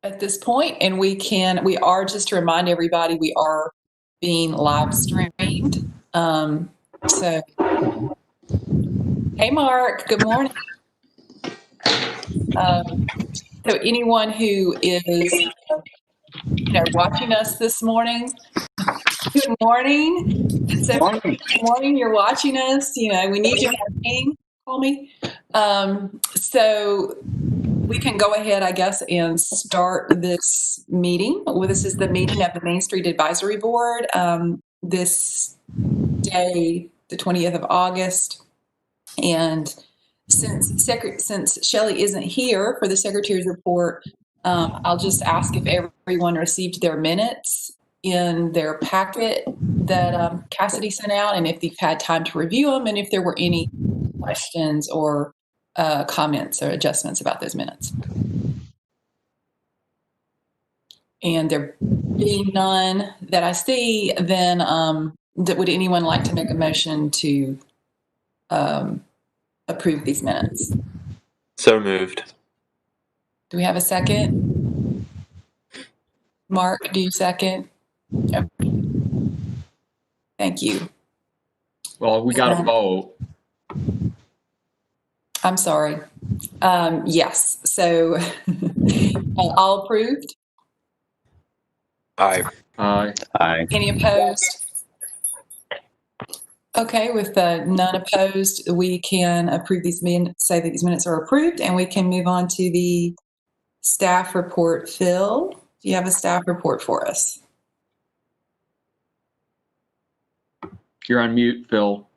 at this point, and we are, just to remind everybody, we are being live streamed. So, hey, Mark, good morning. So anyone who is, watching us this morning, good morning. So good morning, you're watching us, we need you to call me. So we can go ahead, I guess, and start this meeting. Well, this is the meeting of the Main Street Advisory Board. This day, the 20th of August. And since Shelley isn't here for the Secretary's report, I'll just ask if everyone received their minutes in their packet that Cassidy sent out, and if they've had time to review them, and if there were any questions or comments or adjustments about those minutes. And there being none that I see, then would anyone like to make a motion to approve these minutes? So moved. Do we have a second? Mark, do you second? Okay. Thank you. Well, we got a vote. I'm sorry. Yes. So all approved? Aye. Aye. Aye. Any opposed? Okay, with none opposed, we can approve these minutes, say that these minutes are approved, and we can move on to the staff report. Phil, do you have a staff report for us? You're on mute, Phil.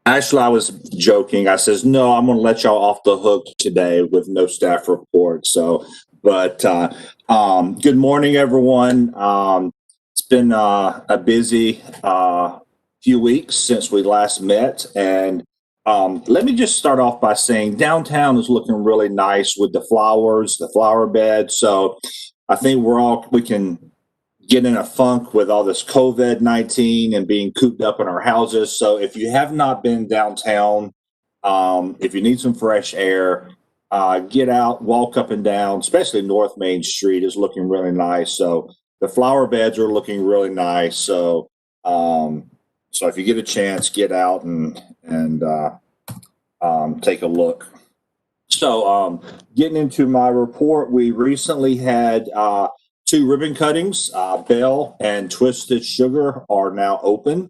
Actually, I was joking. I says, no, I'm going to let y'all off the hook today with no staff report. So, but good morning, everyone. It's been a busy few weeks since we last met. And let me just start off by saying downtown is looking really nice with the flowers, the flower bed. So I think we can get in a funk with all this COVID-19 and being cooped up in our houses. So if you have not been downtown, if you need some fresh air, get out, walk up and down, especially North Main Street is looking really nice. So the flower beds are looking really nice. So so if you get a chance, get out and take a look. So getting into my report, we recently had 2 ribbon cuttings. Bell and Twisted Sugar are now open.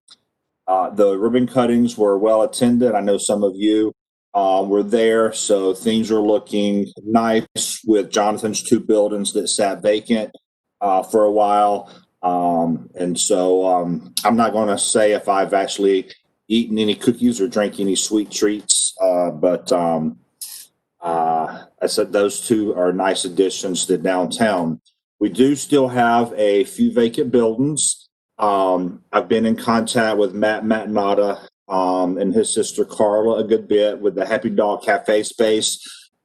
The ribbon cuttings were well attended. I know some of you were there, so things are looking nice with Jonathan's 2 buildings that sat vacant for a while. And so I'm not going to say if I've actually eaten any cookies or drank any sweet treats, but I said those 2 are nice additions to downtown. We do still have a few vacant buildings. I've been in contact with Matt Matnata and his sister Carla a good bit with the Happy Dog Cafe space.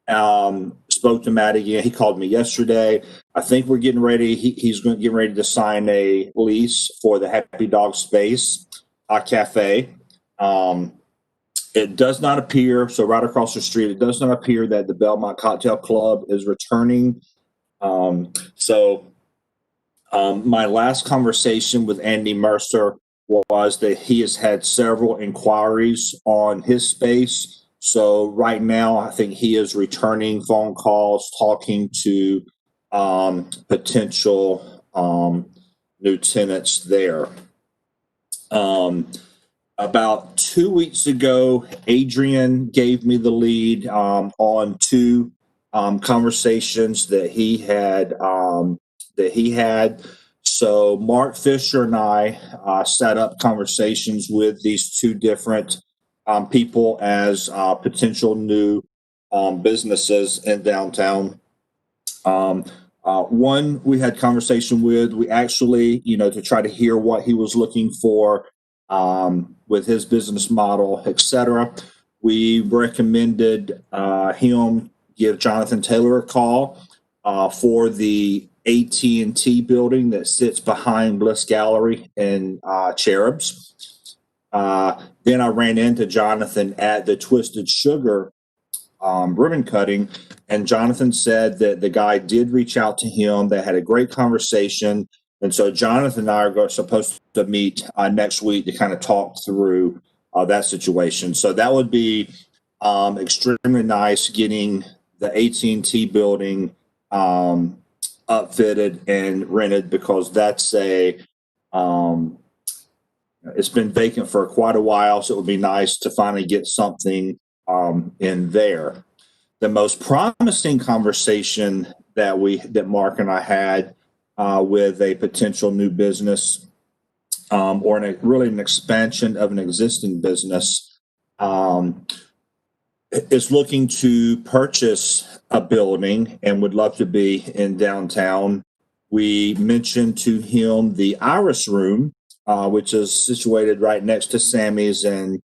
Spoke to Matt again. He called me yesterday. I think we're getting ready. He's getting ready to sign a lease for the Happy Dog space cafe. It does not appear, so right across the street, it does not appear that the Belmont Cocktail Club is returning. My last conversation with Andy Mercer was that he has had several inquiries on his space. So right now, I think he is returning phone calls, talking to potential new tenants there. About 2 weeks ago, Adrian gave me the lead on 2 conversations that he had. So Mark Fisher and I set up conversations with these 2 different people as potential new businesses in downtown. One we had conversation with, we actually, to try to hear what he was looking for with his business model, etc. We recommended him give Jonathan Taylor a call for the AT&T building that sits behind Bliss Gallery and Cherubs. Then I ran into Jonathan at the Twisted Sugar ribbon cutting, and Jonathan said that the guy did reach out to him. They had a great conversation, and so Jonathan and I are supposed to meet next week to kind of talk through that situation. So that would be extremely nice, getting the AT&T building upfitted and rented, because that's it's been vacant for quite a while, so it would be nice to finally get something in there. The most promising conversation that Mark and I had with a potential new business or really an expansion of an existing business is looking to purchase a building and would love to be in downtown. We mentioned to him the Iris Room, which is situated right next to Sammy's. And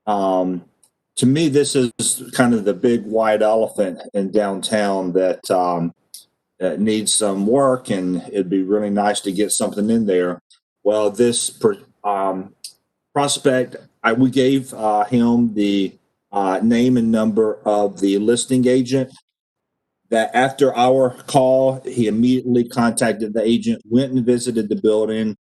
to me, this is kind of the big white elephant in downtown that needs some work, and it'd be really nice to get something in there. Well, this prospect, we gave him the name and number of the listing agent. That after our call, he immediately contacted the agent, went and visited the building.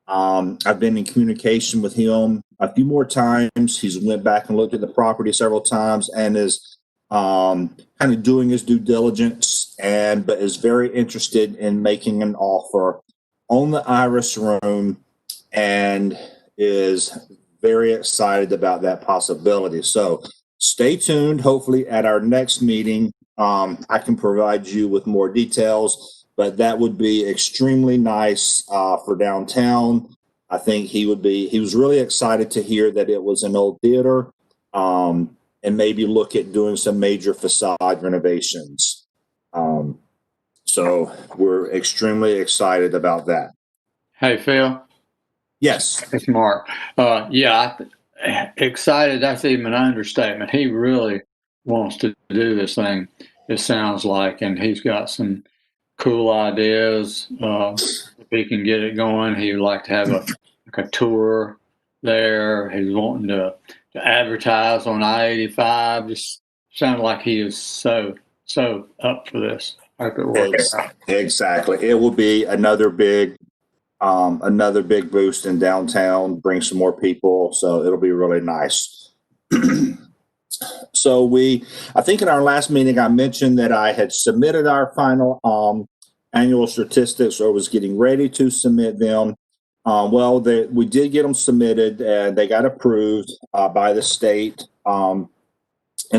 I've been in communication with him a few more times. He's went back and looked at the property several times and is kind of doing his due diligence, but is very interested in making an offer on the Iris Room and is very excited about that possibility. So stay tuned. Hopefully at our next meeting, I can provide you with more details, but that would be extremely nice for downtown. I think he was really excited to hear that it was an old theater, and maybe look at doing some major facade renovations. So we're extremely excited about that. Hey, Phil. Yes. It's Mark. Yeah, excited. That's even an understatement. He really wants to do this thing, it sounds like, and he's got some cool ideas. If he can get it going, he would like to have a tour there. He's wanting to advertise on I-85. Just sounded like he is so up for this. I hope it works out. Exactly. It will be another big boost in downtown, bring some more people. So it'll be really nice. So I think in our last meeting, I mentioned that I had submitted our final annual statistics, or was getting ready to submit them. We did get them submitted, and they got approved by the state. And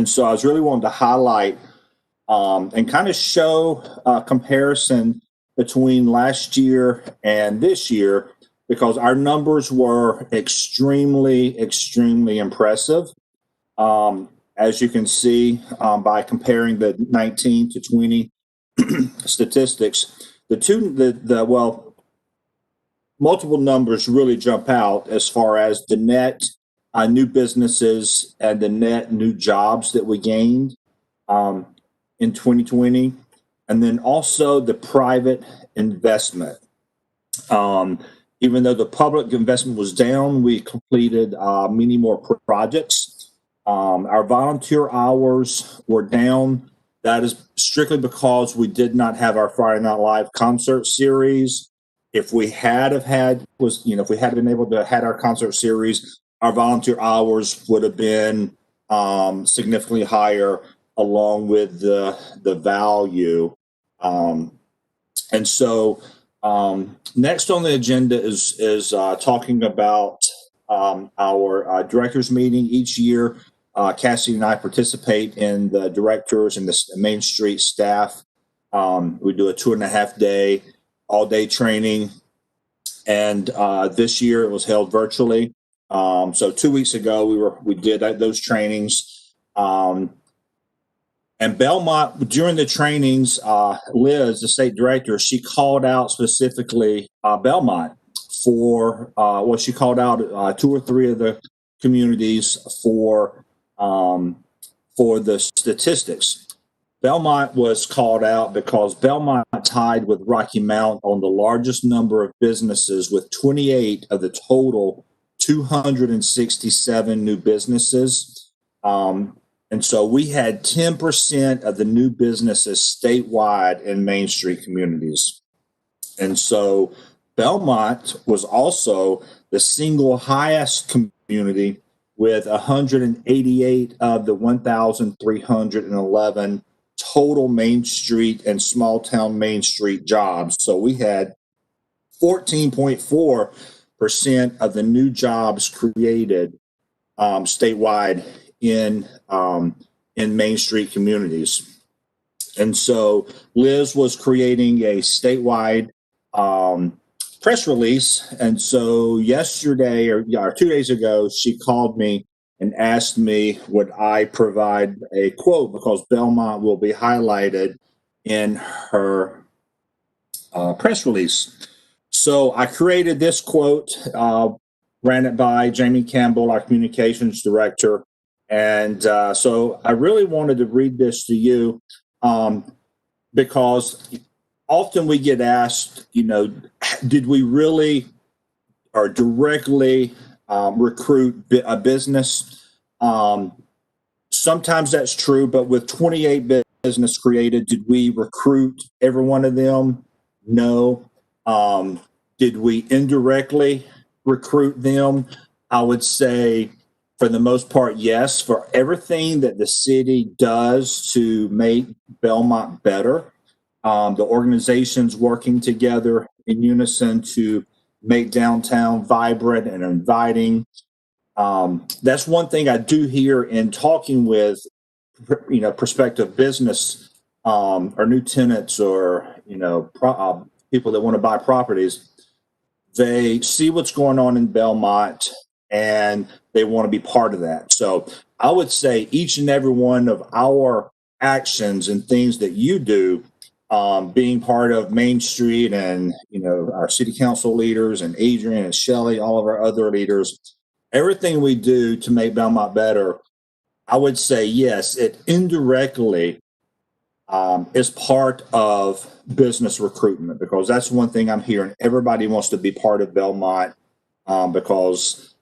so I was really wanting to highlight and kind of show a comparison between last year and this year, because our numbers were extremely, extremely impressive. As you can see, by comparing the 19 to 20 statistics, multiple numbers really jump out as far as the net new businesses and the net new jobs that we gained in 2020, and then also the private investment. Even though the public investment was down, we completed many more projects. Our volunteer hours were down. That is strictly because we did not have our Friday Night Live concert series. If we had been able to have our concert series, our volunteer hours would have been significantly higher, along with the value. And so next on the agenda is talking about our directors meeting. Each year, Cassie and I participate in the directors and the Main Street staff. We do a 2.5-day, all-day training. And this year it was held virtually. So 2 weeks ago, we did those trainings. And Belmont, during the trainings, Liz, the state director, she called out specifically Belmont for, she called out 2 or 3 of the communities for the statistics. Belmont was called out because Belmont tied with Rocky Mount on the largest number of businesses, with 28 of the total 267 new businesses. And And so we had 10% of the new businesses statewide in Main Street communities. And so Belmont was also the single highest community with 188 of the 1,311 total Main Street and small town Main Street jobs. So we had 14.4% of the new jobs created statewide in Main Street communities. And so Liz was creating a statewide press release. And so yesterday or 2 days ago, she called me and asked me would I provide a quote because Belmont will be highlighted in her press release. So I created this quote, ran it by Jamie Campbell, our communications director. And so I really wanted to read this to you because often we get asked, did we really or directly recruit a business? Sometimes that's true, but with 28 business created, did we recruit every one of them? No. Did we indirectly recruit them? I would say for the most part, yes. For everything that the city does to make Belmont better, the organizations working together in unison to make downtown vibrant and inviting. That's one thing I do hear in talking with, prospective business or new tenants or, people that want to buy properties. They see what's going on in Belmont and they want to be part of that. So I would say each and every one of our actions and things that you do, being part of Main Street and, our city council leaders and Adrian and Shelley, all of our other leaders, everything we do to make Belmont better, I would say, yes, it indirectly is part of business recruitment because that's one thing I'm hearing. Everybody wants to be part of Belmont because,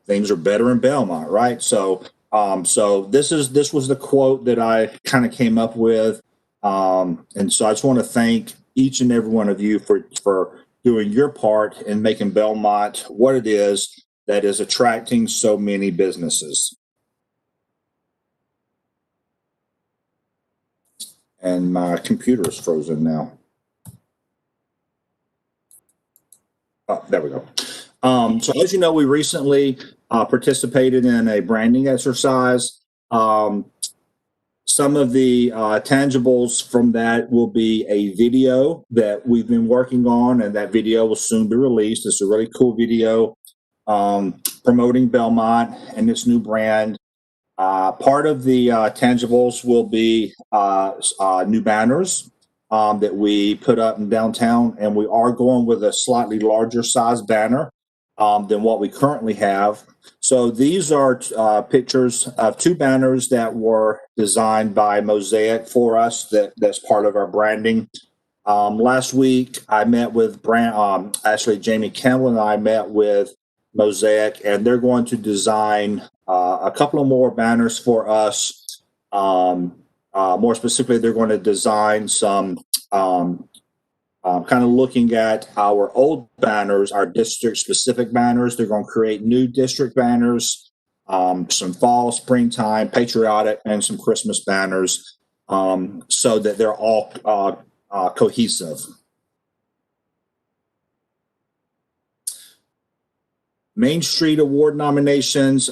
things are better in Belmont, right? So this was the quote that I kind of came up with. And so I just want to thank each and every one of you for doing your part in making Belmont what it is that is attracting so many businesses. And my computer is frozen now. Oh, there we go. So as you know, we recently participated in a branding exercise. Some of the tangibles from that will be a video that we've been working on, and that video will soon be released. It's a really cool video promoting Belmont and its new brand. Part of the tangibles will be new banners that we put up in downtown, and we are going with a slightly larger size banner than what we currently have. So these are pictures of two banners that were designed by Mosaic for us. That's part of our branding. Last week, I met with Jamie Campbell and I met with Mosaic, and they're going to design a couple of more banners for us. More specifically, they're going to design some kind of looking at our old banners, our district-specific banners. They're going to create new district banners, some fall, springtime, patriotic, and some Christmas banners so that they're all cohesive. Main Street Award nominations.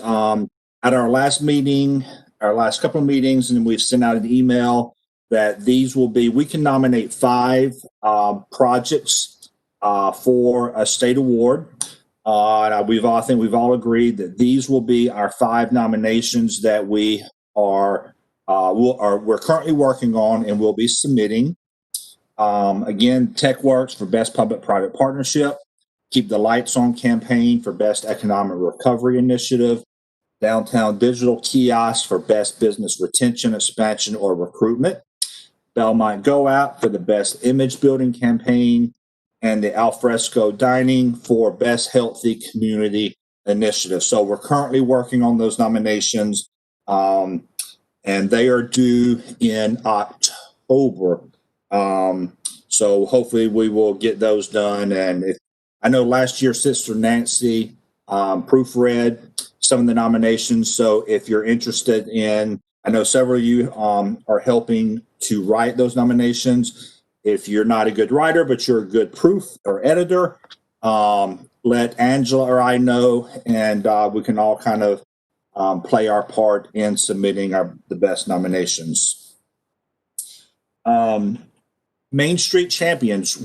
At our last meeting, our last couple of meetings, and we've sent out an email that these will be, we can nominate 5 projects for a state award. I think we've all agreed that these will be our 5 nominations that we're currently working on and will be submitting. Again, TechWorks for Best Public-Private Partnership, Keep the Lights On campaign for Best Economic Recovery Initiative, Downtown Digital Kiosk for Best Business Retention, Expansion, or Recruitment, Belmont Go Out for the Best Image Building Campaign, and the Alfresco Dining for Best Healthy Community initiative. So we're currently working on those nominations, and they are due in October. So hopefully we will get those done. And I know last year Sister Nancy proofread some of the nominations. So if you're interested in, I know several of you are helping to write those nominations. If you're not a good writer, but you're a good proof or editor, let Angela or I know, and we can all kind of play our part in submitting the best nominations. Main Street Champions.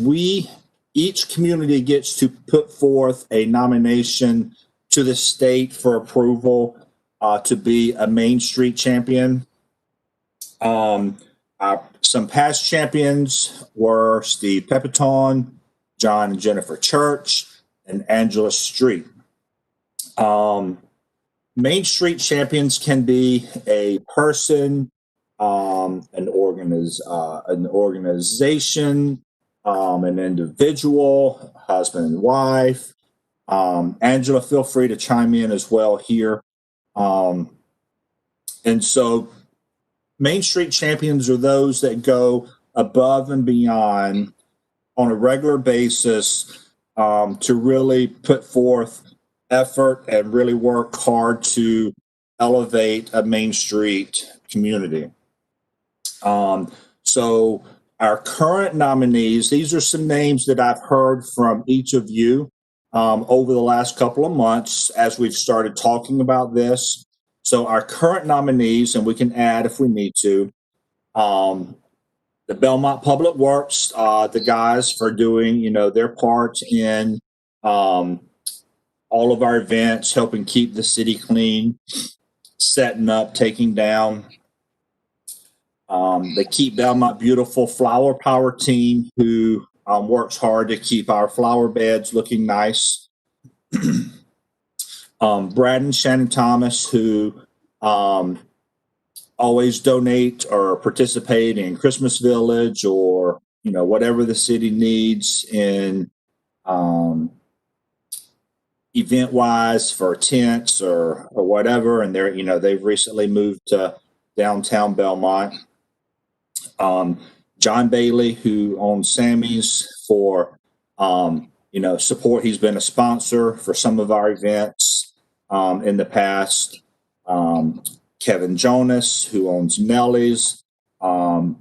Each community gets to put forth a nomination to the state for approval to be a Main Street champion. Some past champions were Steve Pepitone, John and Jennifer Church, and Angela Street. Main Street champions can be a person, an organization, an individual, husband and wife. Angela, feel free to chime in as well here. And so Main Street champions are those that go above and beyond on a regular basis to really put forth effort and really work hard to elevate a Main Street community. So our current nominees, these are some names that I've heard from each of you over the last couple of months as we've started talking about this. So our current nominees, and we can add if we need to, the Belmont Public Works, the guys for doing, their part in all of our events, helping keep the city clean, setting up, taking down. The Keep Belmont Beautiful Flower Power team, who works hard to keep our flower beds looking nice. Brad and Shannon Thomas, who always donate or participate in Christmas Village or whatever the city needs in event wise for tents or whatever, and they've recently moved to downtown Belmont. John Bailey, who owns Sammy's, for support. He's been a sponsor for some of our events in the past. Kevin Jonas, who owns Nellie's, for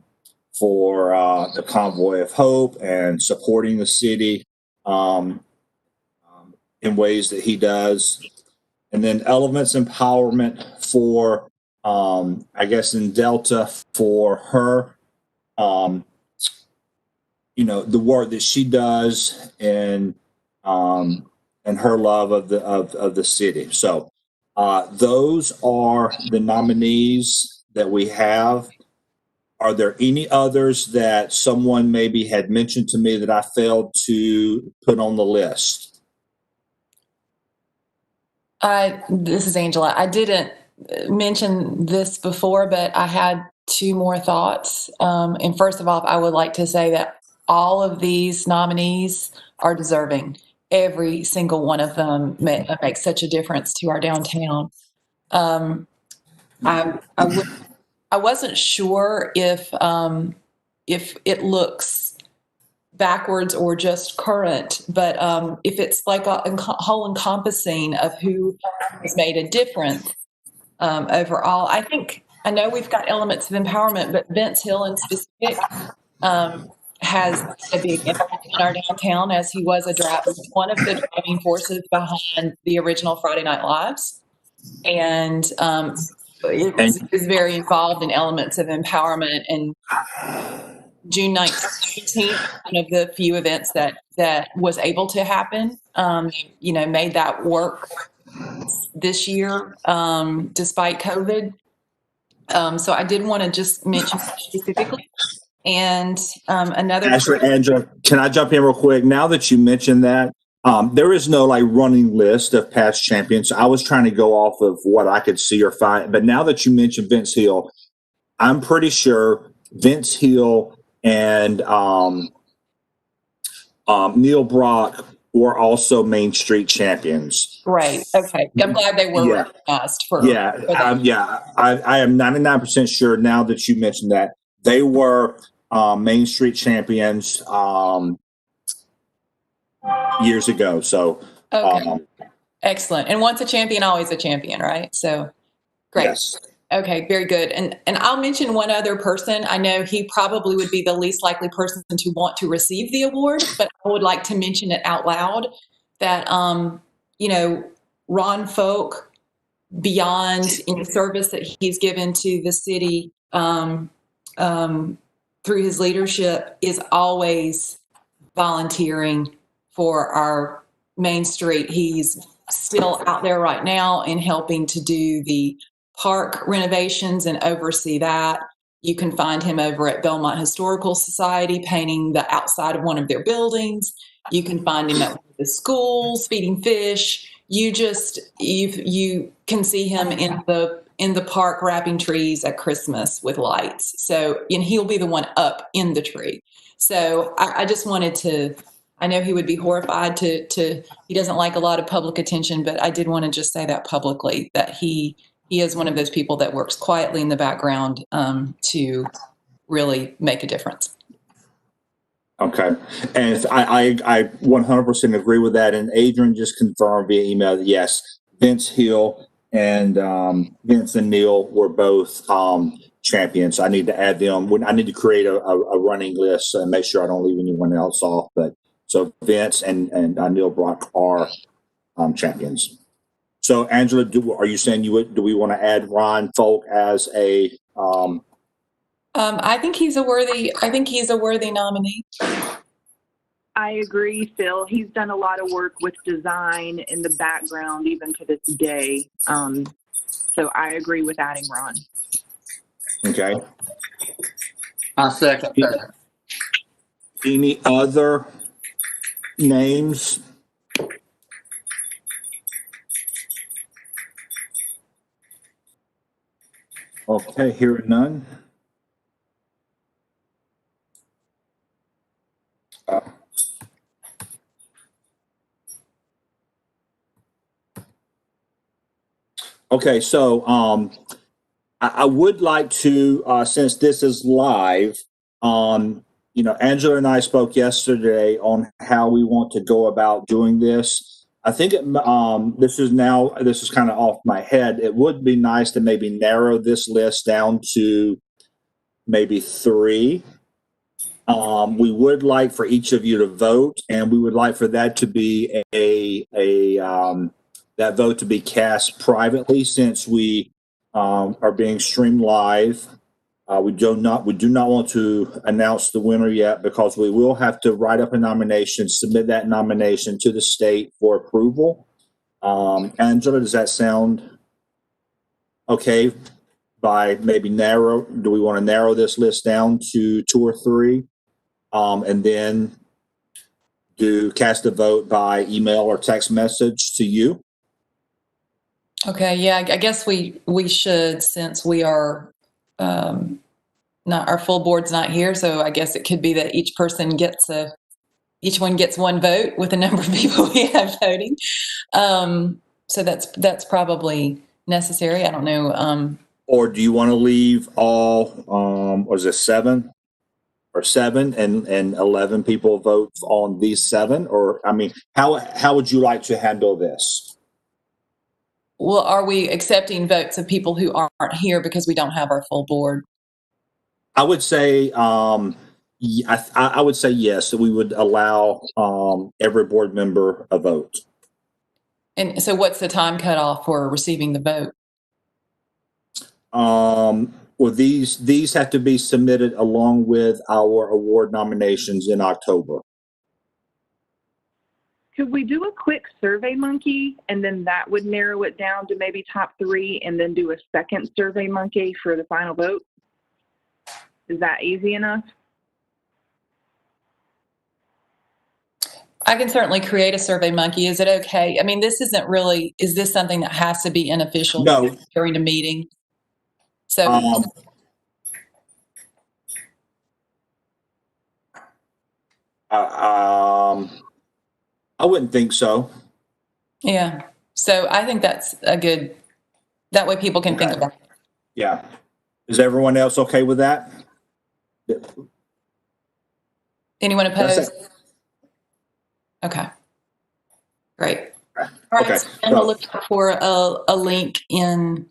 the Convoy of Hope and supporting the city in ways that he does. And then Elements Empowerment for, I guess in Delta, for her, the work that she does and her love of the city. So those are the nominees that we have. Are there any others that someone maybe had mentioned to me that I failed to put on the list? This is Angela. I didn't mention this before, but I had two more thoughts. And first of all, I would like to say that all of these nominees are deserving. Every single one of them makes such a difference to our downtown. I wasn't sure if it looks backwards or just current, but if it's like a whole encompassing of who has made a difference overall. I know we've got elements of empowerment, but Vince Hill in specific has a big impact on our downtown, as he was one of the driving forces behind the original Friday Night Lives. And is very involved in elements of empowerment. And June 19th, one of the few events that was able to happen, made that work this year, despite COVID. So I did want to just mention specifically. And another. Actually, Angela, can I jump in real quick? Now that you mentioned that, there is no running list of past champions. I was trying to go off of what I could see or find. But now that you mentioned Vince Hill, I'm pretty sure Vince Hill and Neil Brock were also Main Street champions. Great. Okay. I'm glad they were Yeah. recognized for Yeah, that. I am 99% sure now that you mentioned that they were Main Street champions years ago. So, Okay. Excellent. And once a champion, always a champion, right? So great. yes. Okay, very good. And I'll mention one other person. I know he probably would be the least likely person to want to receive the award, but I would like to mention it out loud that Ron Folk, beyond any service that he's given to the city through his leadership, is always volunteering for our Main Street. He's still out there right now and helping to do the park renovations and oversee that. You can find him over at Belmont Historical Society painting the outside of one of their buildings. You can find him at the schools feeding fish. You can see him in the park wrapping trees at Christmas with lights. So, and he'll be the one up in the tree. So I just wanted to, I know he would be horrified he doesn't like a lot of public attention, but I did want to just say that publicly, that he is one of those people that works quietly in the background to really make a difference. Okay. And I 100% agree with that. And Adrian just confirmed via email that yes, Vince Hill and Vince and Neil were both champions. I need to add them. I need to create a running list and make sure I don't leave anyone else off. But so Vince and Neil Brock are champions. So Angela, are you saying do we want to add Ron Folk as a I think he's a worthy nominee. I agree, Phil. He's done a lot of work with design in the background, even to this day. So I agree with adding Ron. Okay. I second that. Any other names? Okay, hearing none. Okay, so I would like to, since this is live, Angela and I spoke yesterday on how we want to go about doing this. I think this is kind of off my head. It would be nice to maybe narrow this list down to maybe 3. We would like for each of you to vote, and we would like for that to be that vote to be cast privately, since we are being streamed live. We do not want to announce the winner yet, because we will have to write up a nomination, submit that nomination to the state for approval. Angela, does that sound okay? By maybe do we want to narrow this list down to 2 or 3, and then cast a vote by email or text message to you? Okay, yeah, I guess we should, since we are not, our full board's not here, so I guess it could be that each one gets one vote with the number of people we have voting. So that's probably necessary. I don't know. Or do you want to leave all? Was it 7 and 11 people vote on these 7? Or how would you like to handle this? Well, are we accepting votes of people who aren't here because we don't have our full board? I would say, I would say yes. So we would allow every board member a vote. And so, what's the time cutoff for receiving the vote? Well, these have to be submitted along with our award nominations in October. Could we do a quick Survey Monkey, and then that would narrow it down to maybe top 3, and then do a second Survey Monkey for the final vote? Is that easy enough? I can certainly create a Survey Monkey. Is it okay? I mean, is this something that has to be unofficial during a meeting? So I wouldn't think so. Yeah. So I think that's a good, that way people can think Okay. about it. Yeah. Is everyone else okay with that? Anyone That's opposed? it. Okay. Great. All right. Okay. So I'm going to look for a link in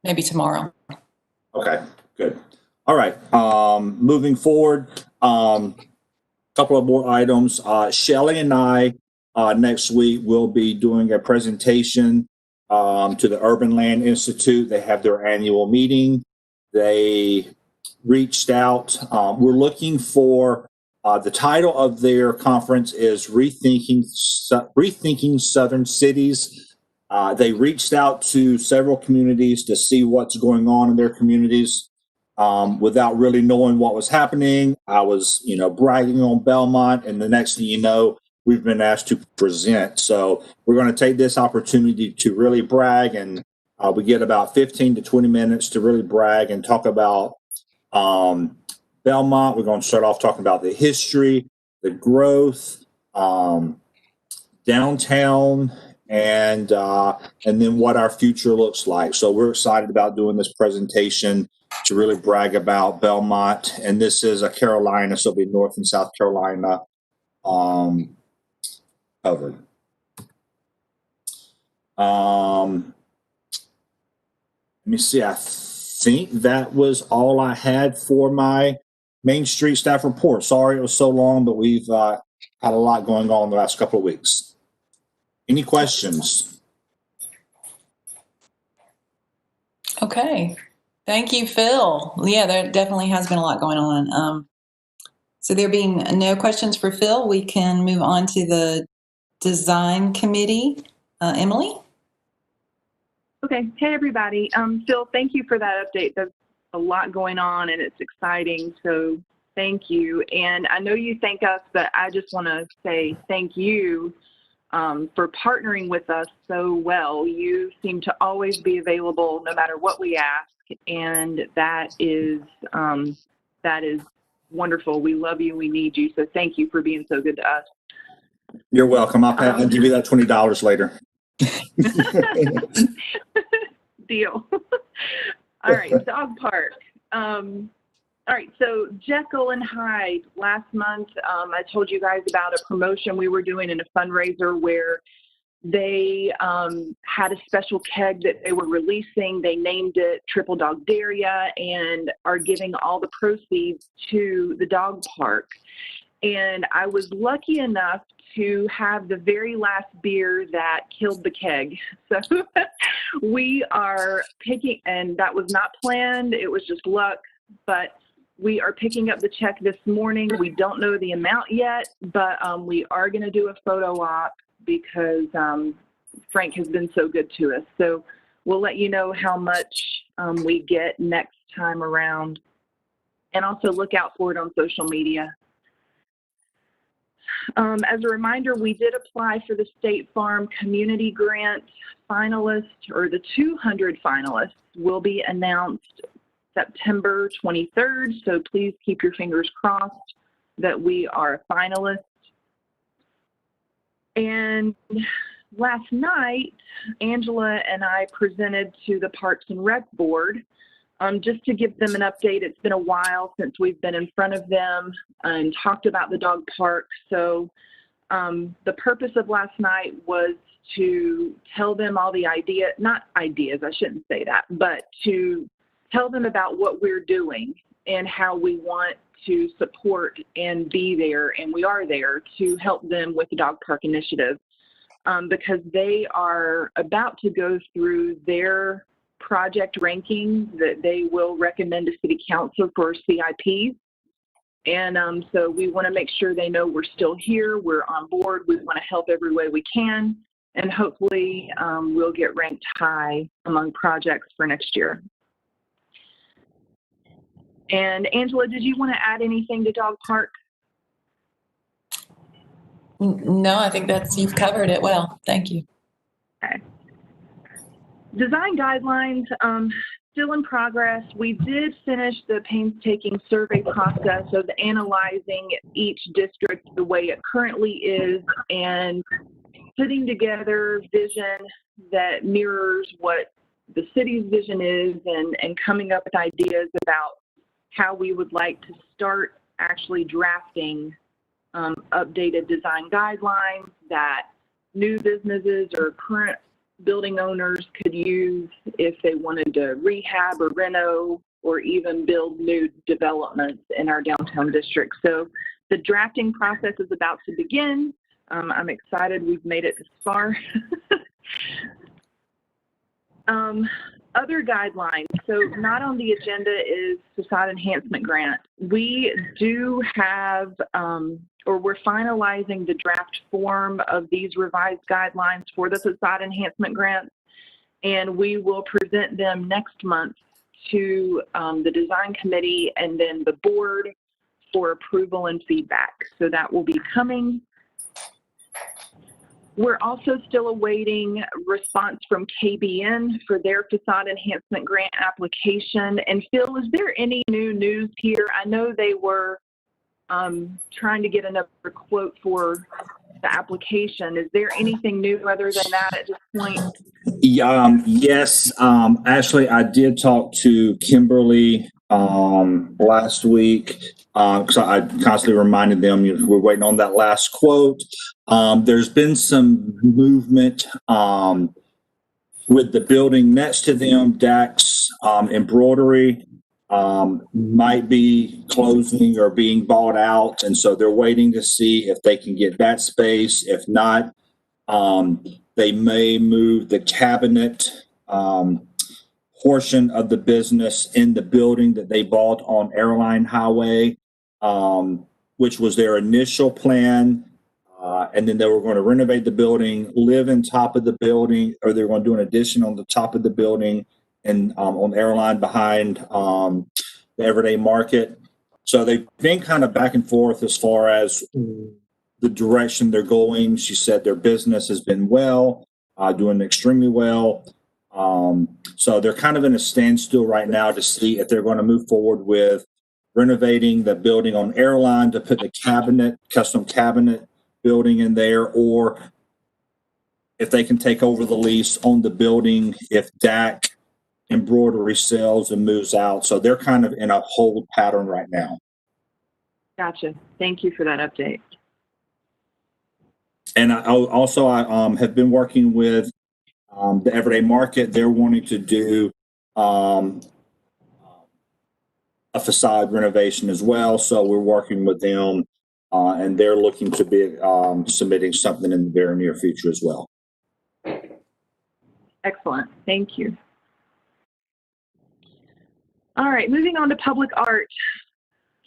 maybe tomorrow. Okay, good. All right. Moving forward, couple of more items. Shelley and I next week will be doing a presentation to the Urban Land Institute. They have their annual meeting. They reached out. We're looking for the title of their conference is Rethinking Southern Cities. They reached out to several communities to see what's going on in their communities. Without really knowing what was happening, I was, bragging on Belmont, and the next thing you know, we've been asked to present. So we're going to take this opportunity to really brag, and we get about 15 to 20 minutes to really brag and talk about Belmont. We're going to start off talking about the history, the growth, downtown, and then what our future looks like. So we're excited about doing this presentation to really brag about Belmont. And this is a Carolina, so it'll be North and South Carolina covered. Let me see. I think that was all I had for my Main Street staff report. Sorry it was so long, but we've had a lot going on the last couple of weeks. Any questions? Okay. Thank you, Phil. Yeah, there definitely has been a lot going on. So there being no questions for Phil, we can move on to the design committee. Emily? Okay. Hey, everybody. Phil, thank you for that update. There's a lot going on, and it's exciting. So thank you. And I know you thank us, but I just want to say thank you for partnering with us so well. You seem to always be available no matter what we ask, and that is wonderful. We love you. We need you. So thank you for being so good to us. You're welcome. I'll give you that $20 later. Deal. All right, dog park. All right, so Jekyll and Hyde, last month, I told you guys about a promotion we were doing in a fundraiser where they had a special keg that they were releasing. They named it Triple Dog Daria and are giving all the proceeds to the dog park. And I was lucky enough to have the very last beer that killed the keg. So we are picking, and that was not planned. It was just luck, but we are picking up the check this morning. We don't know the amount yet, but we are going to do a photo op because Frank has been so good to us. So we'll let you know how much we get next time around, and also look out for it on social media. As a reminder, we did apply for the State Farm Community Grant finalists, or the 200 finalists will be announced September 23rd. So please keep your fingers crossed that we are a finalist. And last night, Angela and I presented to the Parks and Rec Board just to give them an update. It's been a while since we've been in front of them and talked about the dog park. So the purpose of last night was to tell them all the not ideas, I shouldn't say that, but to tell them about what we're doing and how we want to support and be there, and we are there to help them with the dog park initiative, because they are about to go through their project rankings that they will recommend to City Council for CIPs. And so we want to make sure they know we're still here, we're on board, we want to help every way we can, and hopefully we'll get ranked high among projects for next year. And Angela, did you want to add anything to dog park? No, I think you've covered it well. Thank you. Okay. Design guidelines. still in progress. We did finish the painstaking survey process of analyzing each district the way it currently is and putting together vision that mirrors what the city's vision is and coming up with ideas about how we would like to start actually drafting updated design guidelines that new businesses or current building owners could use if they wanted to rehab or reno or even build new developments in our downtown district. So the drafting process is about to begin. I'm excited we've made it this far. Other guidelines. So not on the agenda is facade enhancement grant. We do have, or we're finalizing the draft form of these revised guidelines for the facade enhancement grants, and we will present them next month to the design committee and then the board for approval and feedback. So that will be coming. We're also still awaiting response from KBN for their facade enhancement grant application. And Phil, is there any new news here? I know they were trying to get another quote for the application. Is there anything new other than that at this point? Yes, actually, I did talk to Kimberly last week because I constantly reminded them we're waiting on that last quote. There's been some movement with the building next to them, Dax Embroidery might be closing or being bought out, and so they're waiting to see if they can get that space. If not, they may move the cabinet portion of the business in the building that they bought on Airline Highway, which was their initial plan. And then they were going to renovate the building, live in top of the building, or they were going to do an addition on the top of the building and on Airline behind the Everyday Market. So they've been kind of back and forth as far as the direction they're going. She said their business has been doing extremely well. So they're kind of in a standstill right now to see if they're going to move forward with renovating the building on Airline to put the custom cabinet building in there, or if they can take over the lease on the building if DAC Embroidery sells and moves out. So they're kind of in a hold pattern right now. Gotcha. Thank you for that update. And I have been working with the Everyday Market. They're wanting to do a facade renovation as well. So we're working with them, and they're looking to be submitting something in the very near future as well. Excellent. Thank you. All right, moving on to public art.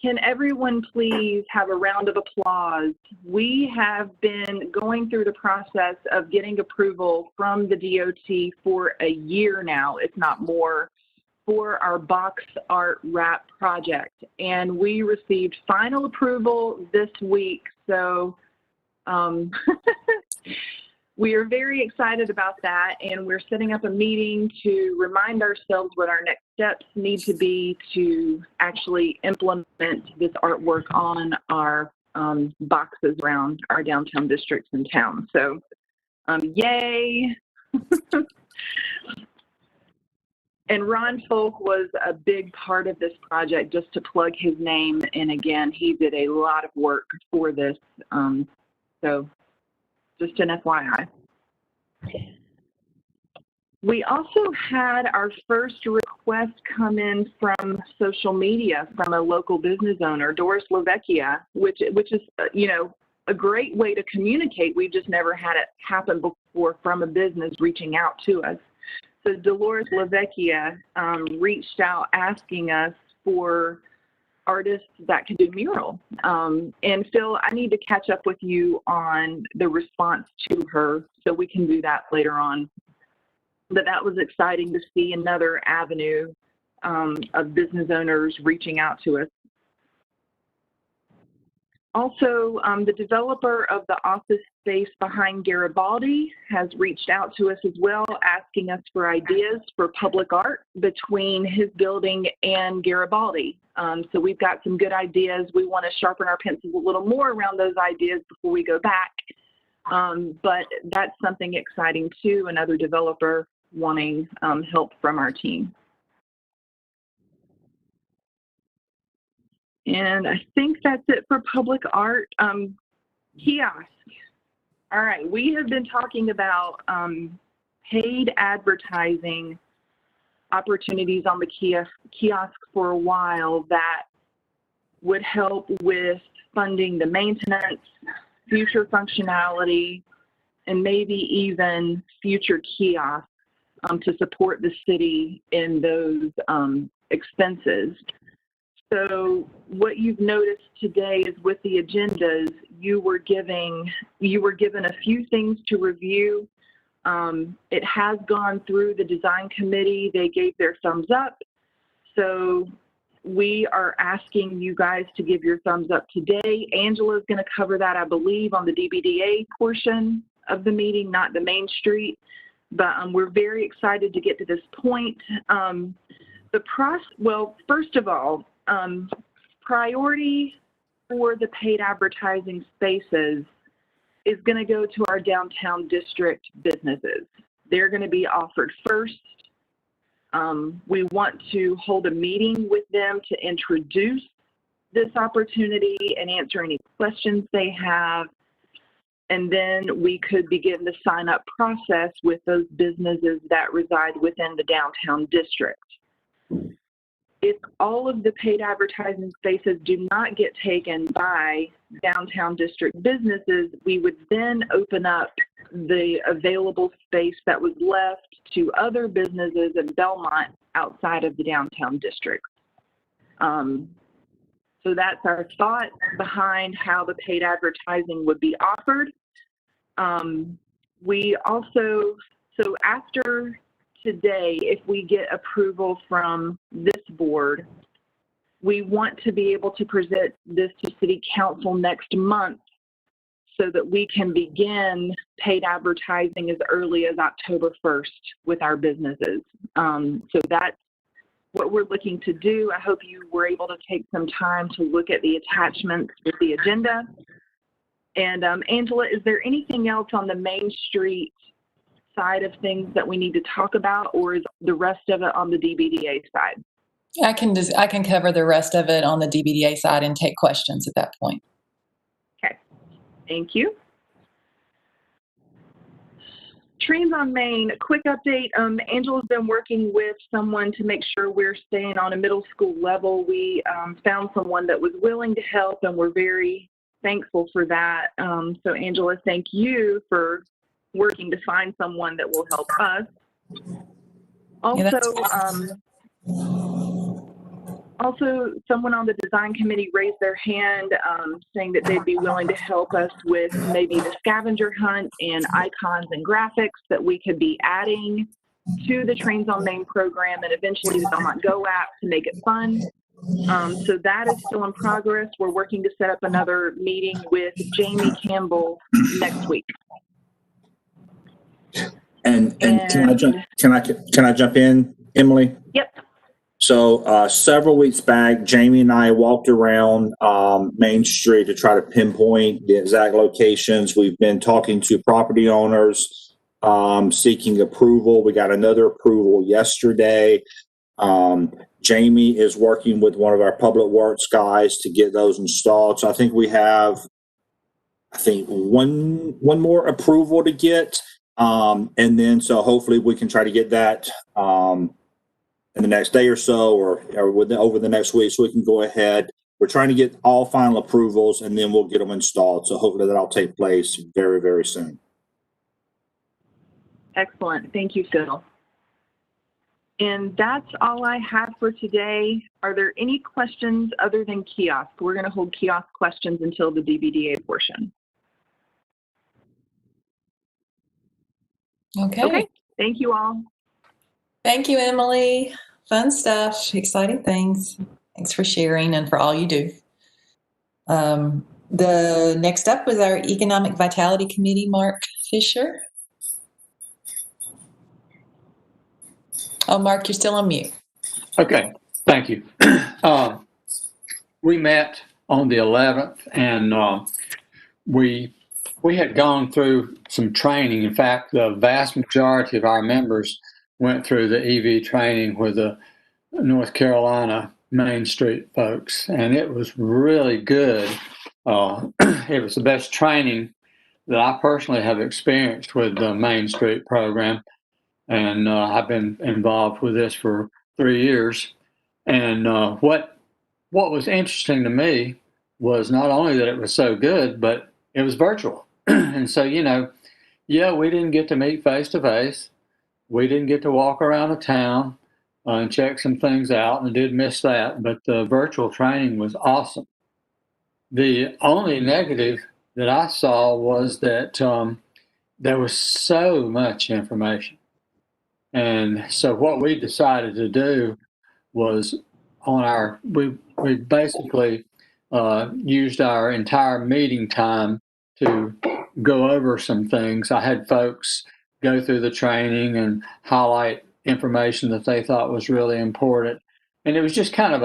Can everyone please have a round of applause? We have been going through the process of getting approval from the DOT for a year now, if not more, for our box art wrap project. And we received final approval this week. So we are very excited about that, and we're setting up a meeting to remind ourselves what our next steps need to be to actually implement this artwork on our boxes around our downtown districts and towns. So yay. And Ron Folk was a big part of this project, just to plug his name. And again, he did a lot of work for this. So just an FYI. We also had our first request come in from social media from a local business owner, Doris Lavecchia, which is, a great way to communicate. We've just never had it happen before from a business reaching out to us. So Dolores Lavecchia reached out asking us for artists that could do mural. And Phil, I need to catch up with you on the response to her so we can do that later on. But that was exciting to see another avenue of business owners reaching out to us. Also, the developer of the office space behind Garibaldi has reached out to us as well, asking us for ideas for public art between his building and Garibaldi. So we've got some good ideas. We want to sharpen our pencils a little more around those ideas before we go back. But that's something exciting too, another developer wanting help from our team. And I think that's it for public art. Kiosk. All right, we have been talking about paid advertising opportunities on the kiosk for a while that would help with funding the maintenance, future functionality, and maybe even future kiosks to support the city in those expenses. So what you've noticed today is with the agendas, you were given a few things to review. It has gone through the design committee. They gave their thumbs up. So we are asking you guys to give your thumbs up today. Angela is going to cover that, I believe, on the DBDA portion of the meeting, not the Main Street. But we're very excited to get to this point. Well, first of all, priority for the paid advertising spaces is going to go to our downtown district businesses. They're going to be offered first. We want to hold a meeting with them to introduce this opportunity and answer any questions they have. And then we could begin the sign-up process with those businesses that reside within the downtown district. If all of the paid advertising spaces do not get taken by downtown district businesses, we would then open up the available space that was left to other businesses in Belmont outside of the downtown district. So that's our thought behind how the paid advertising would be offered. We also, so after today, if we get approval from this board, we want to be able to present this to City Council next month so that we can begin paid advertising as early as October 1st with our businesses. So that's what we're looking to do. I hope you were able to take some time to look at the attachments with the agenda. And Angela, is there anything else on the Main Street side of things that we need to talk about, or is the rest of it on the DBDA side? I can cover the rest of it on the DBDA side and take questions at that point. Okay, thank you. Trains on Main, a quick update. Angela's been working with someone to make sure we're staying on a middle school level. We found someone that was willing to help, and we're very thankful for that. So Angela, thank you for working to find someone that will help us. Also, someone on the design committee raised their hand saying that they'd be willing to help us with maybe the scavenger hunt and icons and graphics that we could be adding to the Trains on Main program and eventually the Belmont Go app to make it fun. So that is still in progress. We're working to set up another meeting with Jamie Campbell next week. And can I jump in, Emily? Yep. So several weeks back, Jamie and I walked around Main Street to try to pinpoint the exact locations. We've been talking to property owners, seeking approval. We got another approval yesterday. Jamie is working with one of our public works guys to get those installed. So I think we have, one more approval to get. And then so hopefully we can try to get that in the next day or so, or over the next week, so we can go ahead. We're trying to get all final approvals, and then we'll get them installed. So hopefully that'll take place very, very soon. Excellent. Thank you, Phil. And that's all I have for today. Are there any questions other than Kiosk? We're going to hold Kiosk questions until the DBDA portion. Okay. Thank you all. Thank you, Emily. Fun stuff, exciting things. Thanks for sharing and for all you do. The next up was our Economic Vitality Committee, Mark Fisher. Oh, Mark, you're still on mute. Okay, thank you. We met on the 11th, and we had gone through some training. In fact, the vast majority of our members went through the EV training with the North Carolina Main Street folks, and it was really good. It was the best training that I personally have experienced with the Main Street program, and I've been involved with this for 3 years. And what was interesting to me was not only that it was so good, but it was virtual. And so, we didn't get to meet face to face. We didn't get to walk around the town and check some things out, and I did miss that, but the virtual training was awesome. The only negative that I saw was that there was so much information. And so what we decided to do was we basically used our entire meeting time to go over some things. I had folks go through the training and highlight information that they thought was really important. And it was just kind of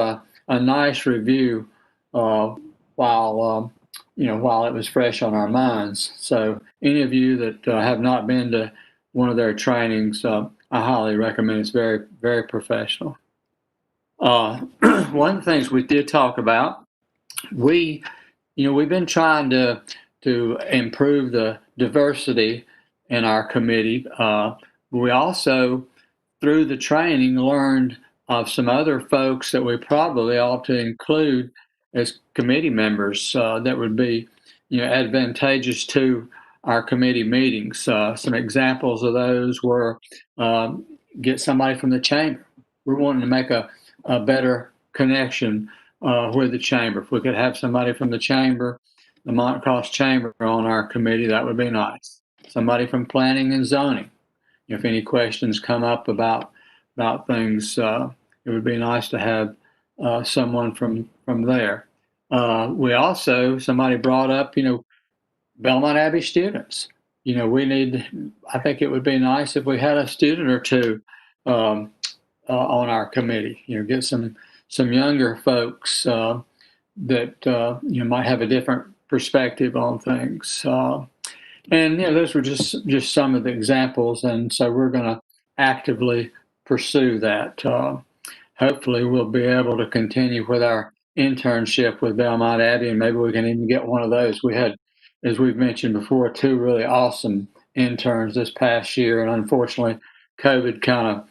a nice review while it was fresh on our minds. So any of you that have not been to one of their trainings, I highly recommend. It's very, very professional. One of the things we did talk about, we've been trying to improve the diversity in our committee. We also, through the training, learned of some other folks that we probably ought to include as committee members that would be, advantageous to our committee meetings. Some examples of those were get somebody from the chamber. We're wanting to make a better connection with the chamber. If we could have somebody from the chamber, the Montcross Chamber, on our committee, that would be nice. Somebody from planning and zoning. If any questions come up about things, it would be nice to have someone from there. Somebody brought up, Belmont Abbey students. I think it would be nice if we had a student or two on our committee. Get some younger folks that might have a different perspective on things. And those were just some of the examples, and so we're going to actively pursue that. Hopefully, we'll be able to continue with our internship with Belmont Abbey, and maybe we can even get one of those. We had, as we've mentioned before, 2 really awesome interns this past year, and unfortunately, COVID kind of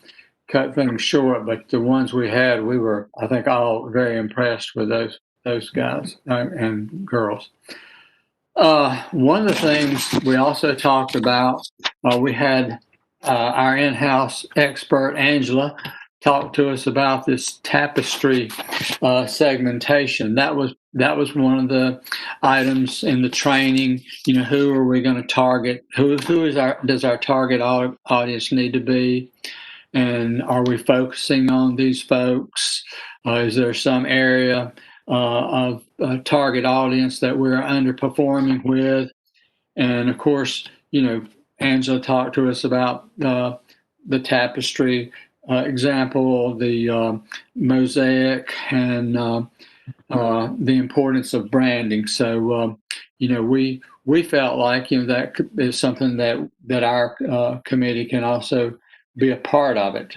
cut things short. But the ones we had, we were, I think, all very impressed with those guys and girls. One of the things we also talked about, we had our in-house expert, Angela, talk to us about this Tapestry segmentation. That was one of the items in the training. Who are we going to target? Who does our target audience need to be? And are we focusing on these folks? Is there some area of target audience that we're underperforming with? And of course, Angela talked to us about the Tapestry example, the Mosaic, and the importance of branding. So, we felt like that is something that our committee can also be a part of it.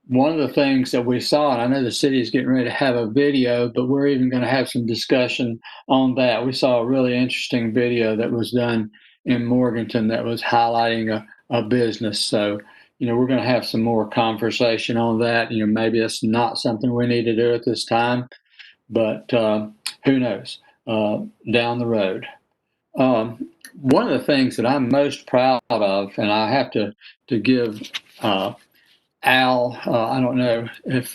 One of the things that we saw, and I know the city is getting ready to have a video, but we're even going to have some discussion on that. We saw a really interesting video that was done in Morganton that was highlighting a business. So, we're going to have some more conversation on that. Maybe it's not something we need to do at this time, but who knows, down the road. One of the things that I'm most proud of, and I have to give Al, I don't know if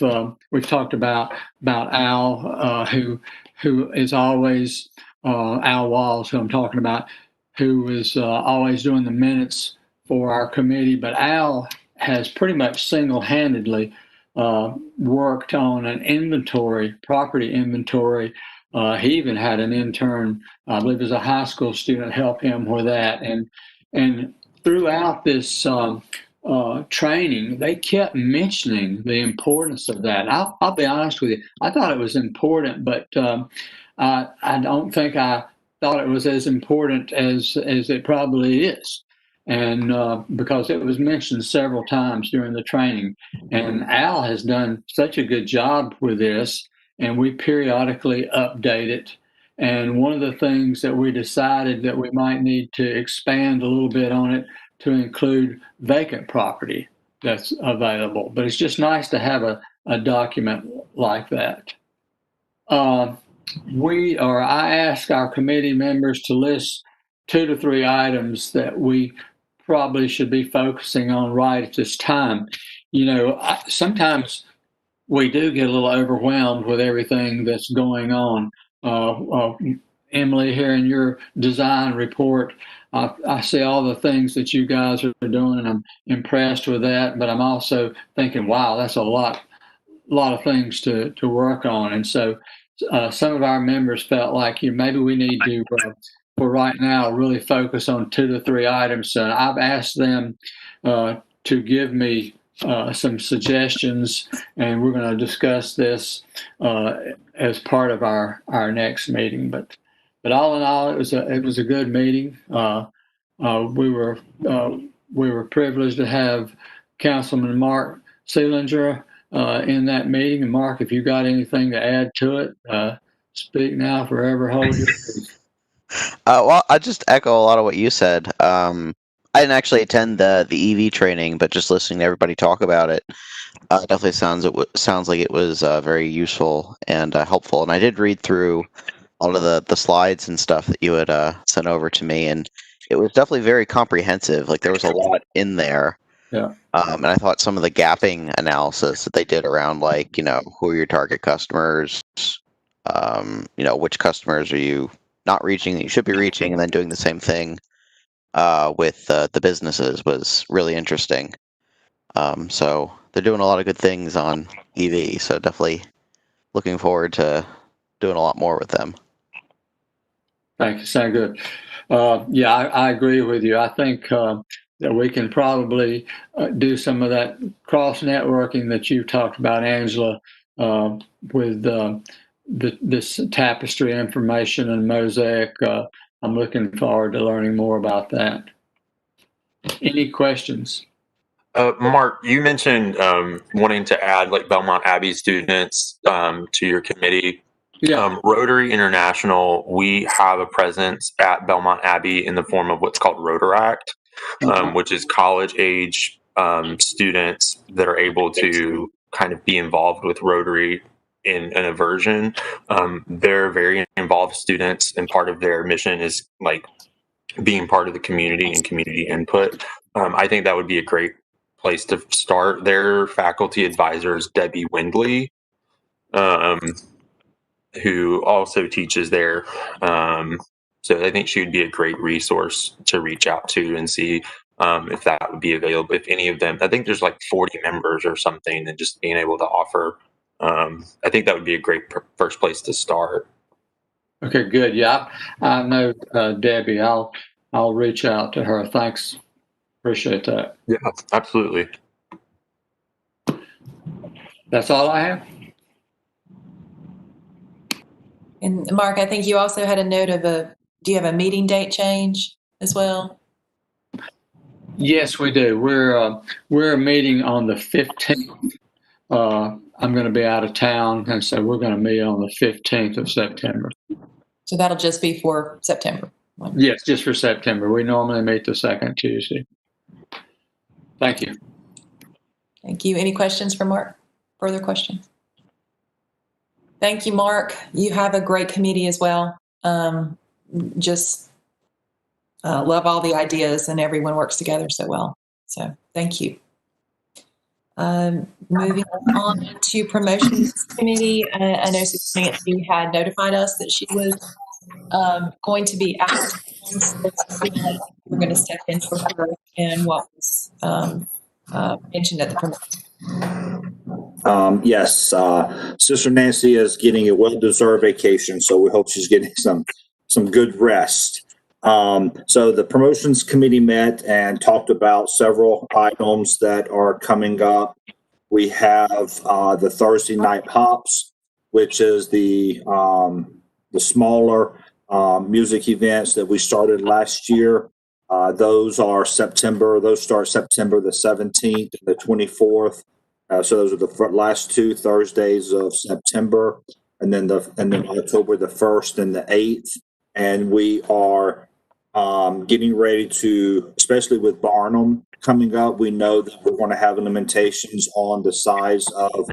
we've talked about Al, who is always, Al Walls, who I'm talking about, who is always doing the minutes for our committee. But Al has pretty much single-handedly worked on an property inventory He even had an intern, I believe it was a high school student, help him with that. And throughout this training, they kept mentioning the importance of that. I'll be honest with you. I thought it was important, but I don't think I thought it was as important as it probably is. And because it was mentioned several times during the training. And Al has done such a good job with this, and we periodically update it. And one of the things that we decided that we might need to expand a little bit on it to include vacant property that's available. But it's just nice to have a document like that. I ask our committee members to list 2 to 3 items that we probably should be focusing on right at this time. Sometimes we do get a little overwhelmed with everything that's going on. Emily, here in your design report, I see all the things that you guys are doing, and I'm impressed with that. But I'm also thinking, wow, that's a lot of things to work on. And so some of our members felt like maybe we need to, for right now, really focus on 2 to 3 items. So I've asked them to give me some suggestions, and we're going to discuss this as part of our next meeting. But all in all, it was a good meeting. We were privileged to have Councilman Mark Seelinger in that meeting. And Mark, if you got anything to add to it, speak now, forever hold your peace. Well, I just echo a lot of what you said. I didn't actually attend the EV training, but just listening to everybody talk about it, definitely sounds like it was very useful and helpful. And I did read through all of the slides and stuff that you had sent over to me, and it was definitely very comprehensive. Like, there was a lot in there. Yeah. And I thought some of the gapping analysis that they did around, like, who are your target customers, which customers are you not reaching that you should be reaching, and then doing the same thing with the businesses was really interesting. So they're doing a lot of good things on EV. So definitely looking forward to doing a lot more with them. Thank you. Sound good. Yeah, I agree with you. I think that we can probably do some of that cross networking that you talked about, Angela, with this Tapestry information and Mosaic. I'm looking forward to learning more about that. Any questions? Mark, you mentioned wanting to add like Belmont Abbey students to your committee. Yeah. Rotary International, we have a presence at Belmont Abbey in the form of what's called Rotaract, which is college age students that are able to kind of be involved with Rotary in an aversion. They're very involved students, and part of their mission is like being part of the community and community input. I think that would be a great place to start. Their faculty advisor is Debbie Windley, who also teaches there. So I think she would be a great resource to reach out to and see if that would be available. If any of them, I think there's like 40 members or something, and just being able to offer, I think that would be a great first place to start. Okay, good. Yeah, I know Debbie. I'll reach out to her. Thanks. Appreciate that. Yeah, absolutely. That's all I have. And Mark, I think you also had a note of do you have a meeting date change as well? Yes, we do. We're meeting on the 15th. I'm going to be out of town, and so we're going to meet on the 15th of September. So that'll just be for September. Yes, just for September. We normally meet the second Tuesday. Thank you. Thank you. Any questions for Mark? Further questions? Thank you, Mark. You have a great committee as well. Just love all the ideas, and everyone works together so well. So thank you. Moving on to promotions committee. I know Nancy had notified us that she was going to be out. So we're going to step in for her and what was mentioned at the promotion. Yes, Sister Nancy is getting a well-deserved vacation, so we hope she's getting some good rest. So the promotions committee met and talked about several items that are coming up. We have the Thursday night pops, which is the smaller music events that we started last year. Those start September the 17th and the 24th. So those are the last two Thursdays of September, and then October the 1st and the 8th. And we are getting ready to, especially with Barnum coming up, we know that we're going to have limitations on the size of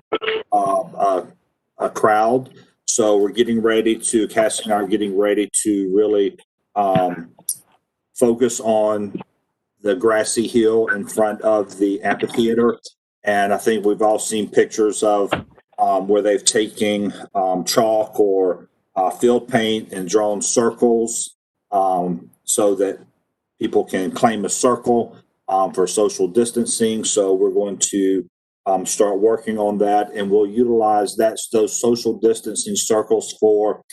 a crowd. So we're getting ready to, Cassie and I are getting ready to really focus on the grassy hill in front of the amphitheater. And I think we've all seen pictures of where they've taken chalk or field paint and drawn circles so that people can claim a circle for social distancing. So we're going to start working on that, and we'll utilize those social distancing circles for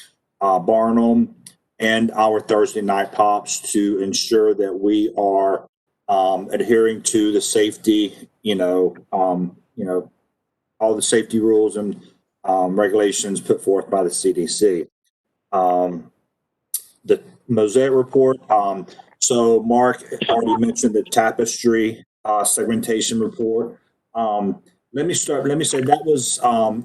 Barnum and our Thursday night pops to ensure that we are adhering to the safety, all the safety rules and regulations put forth by the CDC. The Mosaic Report. So Mark already mentioned the Tapestry Segmentation Report. Let me say that was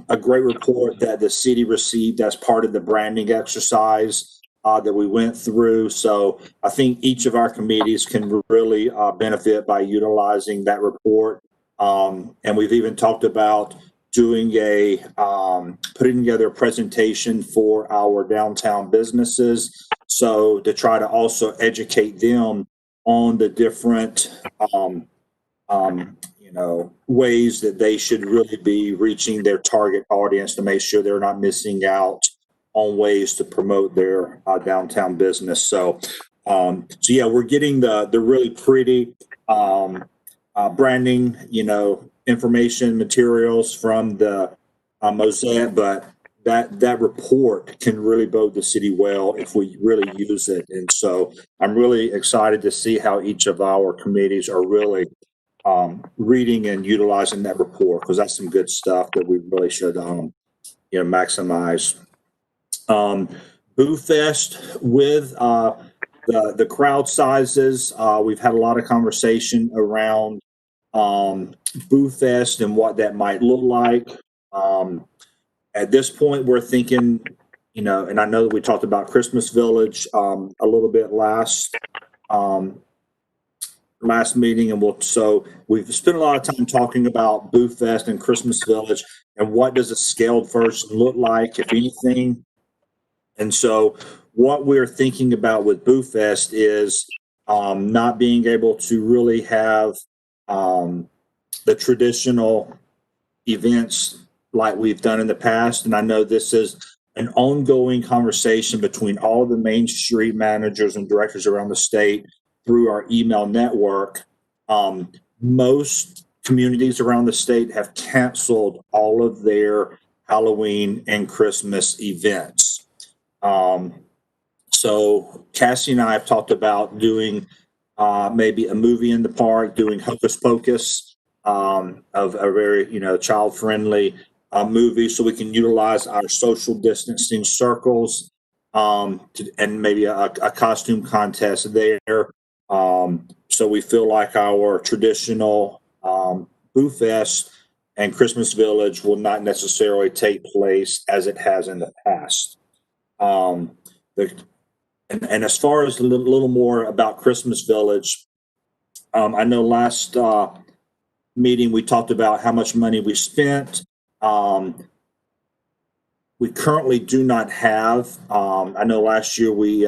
a great report that the city received as part of the branding exercise that we went through. So I think each of our committees can really benefit by utilizing that report. And we've even talked about doing putting together a presentation for our downtown businesses. So to try to also educate them on the different, ways that they should really be reaching their target audience to make sure they're not missing out on ways to promote their downtown business. So yeah, we're getting the really pretty branding, information materials from the Mosaic, but that report can really bode the city well if we really use it. And so I'm really excited to see how each of our committees are really reading and utilizing that report, because that's some good stuff that we really should maximize. BooFest with the crowd sizes. We've had a lot of conversation around BooFest and what that might look like. At this point, we're thinking, and I know that we talked about Christmas Village a little bit last meeting, and so we've spent a lot of time talking about BooFest and Christmas Village and what does a scaled version look like, if anything. And so what we're thinking about with BooFest is not being able to really have the traditional events like we've done in the past. And I know this is an ongoing conversation between all of the Main Street managers and directors around the state through our email network. Most communities around the state have canceled all of their Halloween and Christmas events. So Cassie and I have talked about doing maybe a movie in the park, doing Hocus Pocus, of a very child-friendly movie, so we can utilize our social distancing circles and maybe a costume contest there. So we feel like our traditional BooFest and Christmas Village will not necessarily take place as it has in the past. And as far as a little more about Christmas Village, I know last meeting we talked about how much money we spent. We currently do not have. I know last year we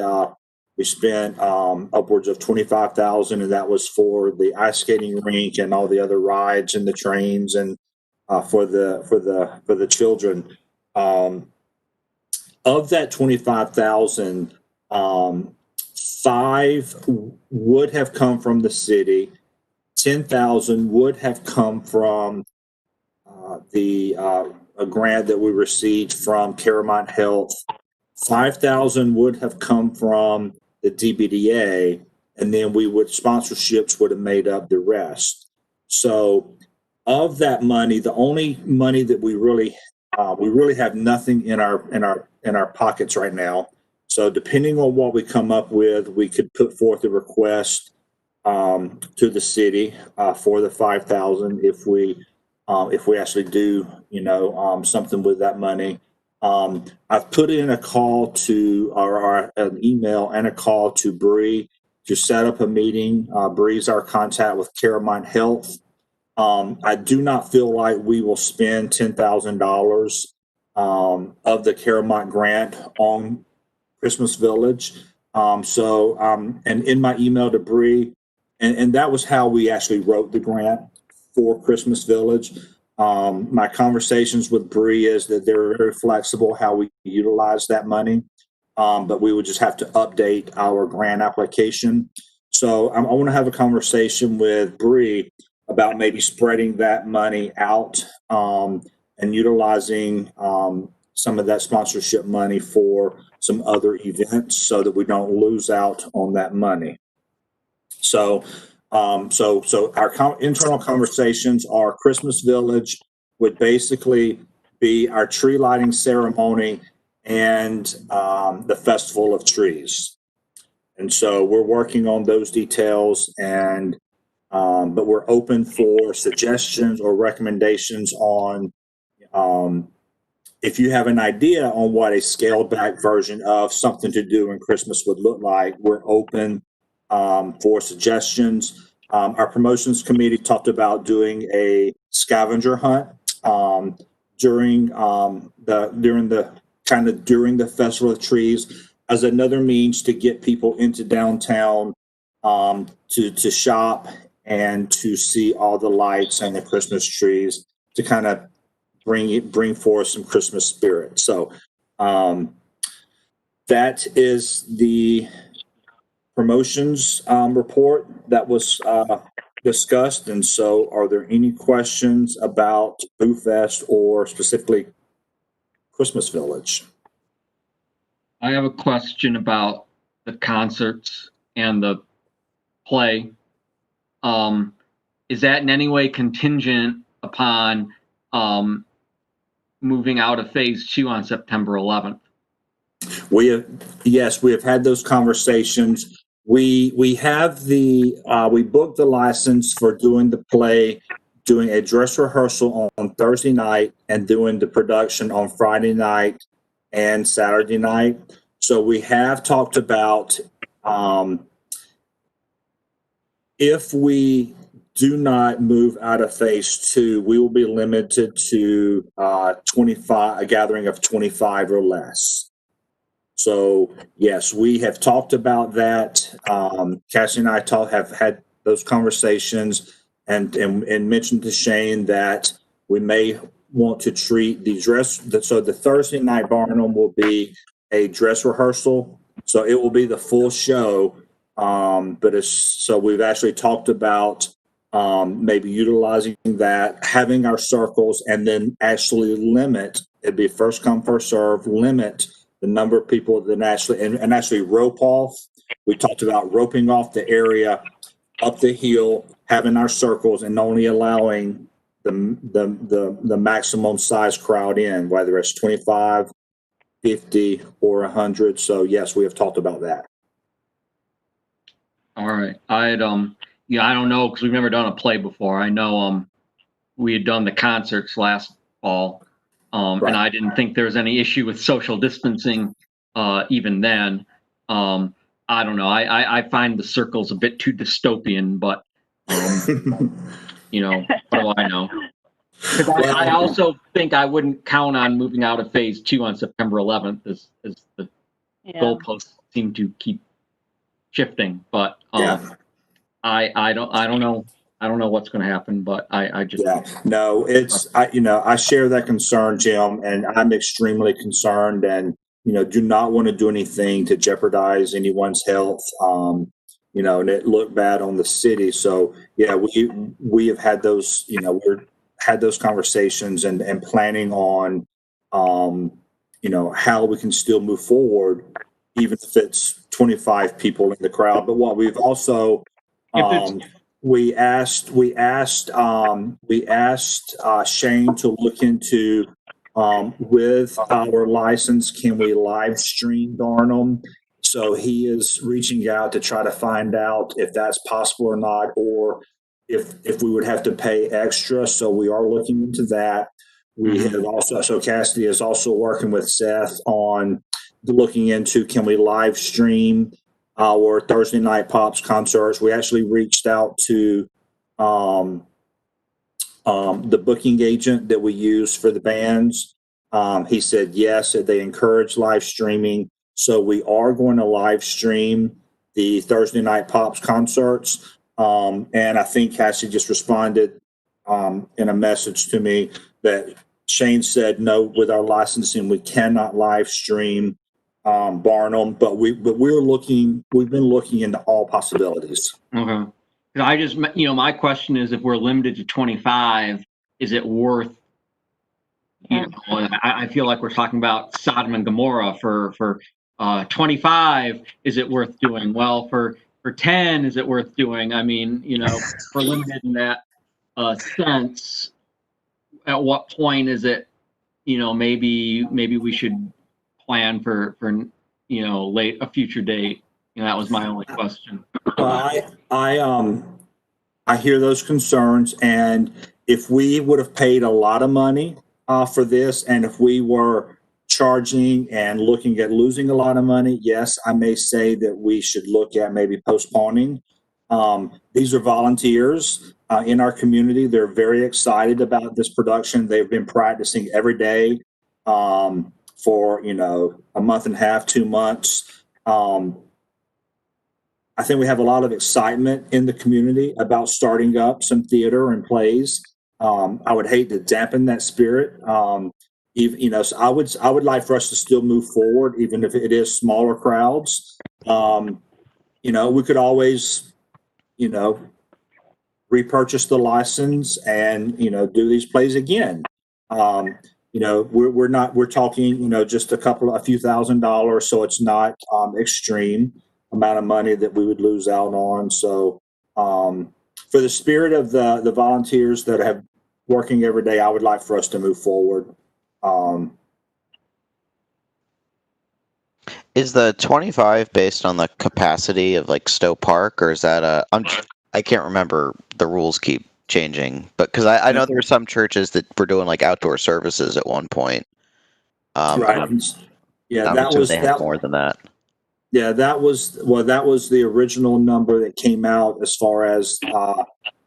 spent upwards of $25,000, and that was for the ice skating rink and all the other rides and the trains and for the children. Of that $25,000, 5 would have come from the city. 10,000 would have come from a grant that we received from Caramont Health. 5,000 would have come from the DBDA, and then sponsorships would have made up the rest. So of that money, the only money that we really have nothing in our pockets right now. So depending on what we come up with, we could put forth a request to the city for the 5,000 if we actually do something with that money. I've put in a call to an email and a call to Bree to set up a meeting. Bree's our contact with Caramont Health. I do not feel like we will spend $10,000 of the Caramont grant on Christmas Village. And in my email to Bree, and that was how we actually wrote the grant for Christmas Village. My conversations with Bree is that they're very flexible how we utilize that money, but we would just have to update our grant application. So I want to have a conversation with Bree about maybe spreading that money out and utilizing some of that sponsorship money for some other events so that we don't lose out on that money. So our internal conversations are Christmas Village would basically be our tree lighting ceremony and the Festival of Trees. And so we're working on those details, and but we're open for suggestions or recommendations on if you have an idea on what a scaled back version of something to do in Christmas would look like. We're open for suggestions. Our promotions committee talked about doing a scavenger hunt during the Festival of Trees as another means to get people into downtown to shop and to see all the lights and the Christmas trees to kind of bring forth some Christmas spirit. So that is the promotions report that was discussed. And so are there any questions about BooFest or specifically Christmas Village? I have a question about the concerts and the play. Is that in any way contingent upon moving out of phase 2 on September 11th? We have had those conversations. We have we booked the license for doing the play, doing a dress rehearsal on Thursday night and doing the production on Friday night and Saturday night. So we have talked about if we do not move out of phase 2, we will be limited to a gathering of 25 or less. So yes, we have talked about that. Cassie and I have had those conversations and mentioned to Shane that we may want to treat the so the Thursday night Barnum will be a dress rehearsal. So it will be the full show. So we've actually talked about maybe utilizing that, having our circles, and then actually it'd be first come, first serve, limit the number of people that actually rope off. We talked about roping off the area up the hill, having our circles, and only allowing the maximum size crowd in, whether it's 25, 50, or 100. So yes, we have talked about that. All right. I don't know, because we've never done a play before. I know we had done the concerts last fall. Right. And I didn't think there was any issue with social distancing even then. I don't know. I find the circles a bit too dystopian, but what do I know? Because I also think I wouldn't count on moving out of phase 2 on September 11th as the goalposts seem to keep shifting. But I don't know. I don't know what's going to happen, but I just I share that concern, Jim, and I'm extremely concerned, and do not want to do anything to jeopardize anyone's health, and it looked bad on the city. So yeah, we have had those, we're had those conversations and planning on, how we can still move forward, even if it's 25 people in the crowd. But what we've also, we asked Shane to look into, with our license, can we live stream Darnum? So he is reaching out to try to find out if that's possible or not, or if we would have to pay extra. So we are looking into that. We have also, so Cassidy is also working with Seth on looking into, can we live stream our Thursday Night Pops concerts? We actually reached out to the booking agent that we use for the bands. He said yes, that they encourage live streaming. So we are going to live stream the Thursday Night Pops concerts. And I think Cassie just responded in a message to me that Shane said, no, with our licensing, we cannot live stream Barnum, but we've been looking into all possibilities. Okay. I just, my question is, if we're limited to 25, is it worth, I feel like we're talking about Sodom and Gomorrah for 25, is it worth doing? Well, for 10, is it worth doing? I mean, we're limited in that sense. At what point is it, maybe we should plan for a future date? That was my only question. I hear those concerns, and if we would have paid a lot of money for this, and if we were charging and looking at losing a lot of money, yes, I may say that we should look at maybe postponing. These are volunteers in our community. They're very excited about this production. They've been practicing every day for a month and a half, 2 months. I think we have a lot of excitement in the community about starting up some theater and plays. I would hate to dampen that spirit. So I would like for us to still move forward, even if it is smaller crowds. We could always, repurchase the license and, do these plays again. We're talking, just a few $1,000s. So it's not extreme amount of money that we would lose out on. So for the spirit of the volunteers that have working every day, I would like for us to move forward. Is the 25 based on the capacity of like Stowe Park, or is that I can't remember, the rules keep changing, but because I know there were some churches that were doing like outdoor services at one point. Right. Yeah, that was more than that. Yeah, that was the original number that came out as far as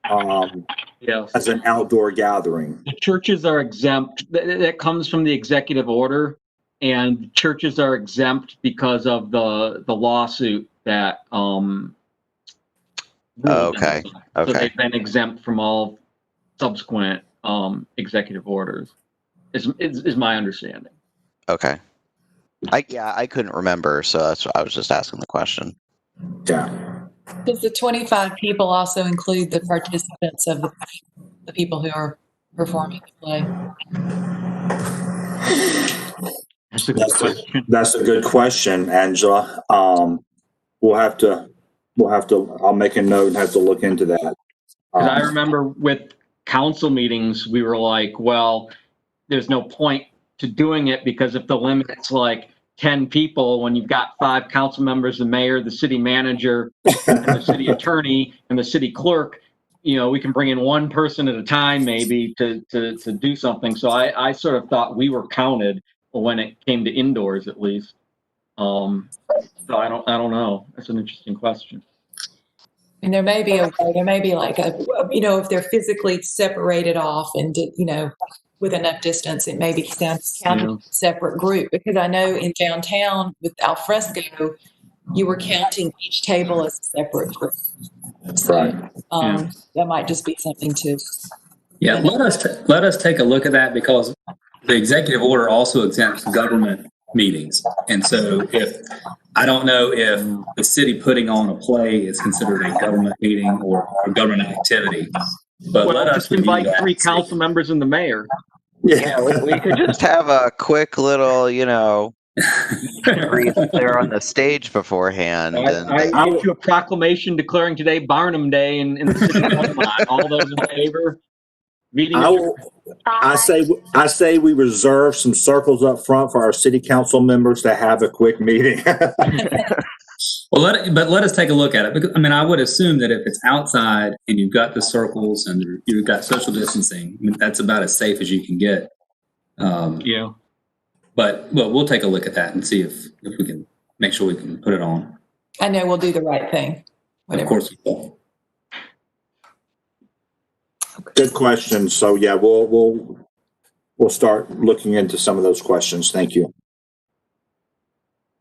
as an outdoor gathering. The churches are exempt. That comes from the executive order, and churches are exempt because of the lawsuit that Okay. So they've been exempt from all subsequent executive orders. Is my understanding. Okay. I couldn't remember, so that's I was just asking the question. Yeah. Does the 25 people also include the participants of the people who are performing the play? That's a good question. That's a good question, Angela. We'll have to. I'll make a note and have to look into that. I remember with council meetings, we were like, well, there's no point to doing it because if the limit's like 10 people, when you've got 5 council members, the mayor, the city manager, and the city attorney, and the city clerk, we can bring in one person at a time maybe to do something. So I sort of thought we were counted when it came to indoors, at least. So I don't know. That's an interesting question. And there may be like if they're physically separated off and, with enough distance, it may be counted a separate group, because I know in downtown with Alfresco, you were counting each table as a separate group. So that might just be something to. Yeah, let us take a look at that, because the executive order also exempts government meetings. And so I don't know if the city putting on a play is considered a government meeting or a government activity. But Well, let us just review invite that 3 and see. council members and the mayor. Yeah, we could just have a quick little, brief there on the stage beforehand. I issue a proclamation declaring today Barnum Day in the city of Belmont. All those in favor? Meeting adjourned. I say we reserve some circles up front for our city council members to have a quick meeting. Well, let us take a look at it. Because, I mean, I would assume that if it's outside and you've got the circles and you've got social distancing, I mean, that's about as safe as you can get. Yeah. But we'll take a look at that and see if we can make sure we can put it on. I know we'll do the right thing. Whatever. Of course we will. Good question. So yeah, we'll start looking into some of those questions. Thank you.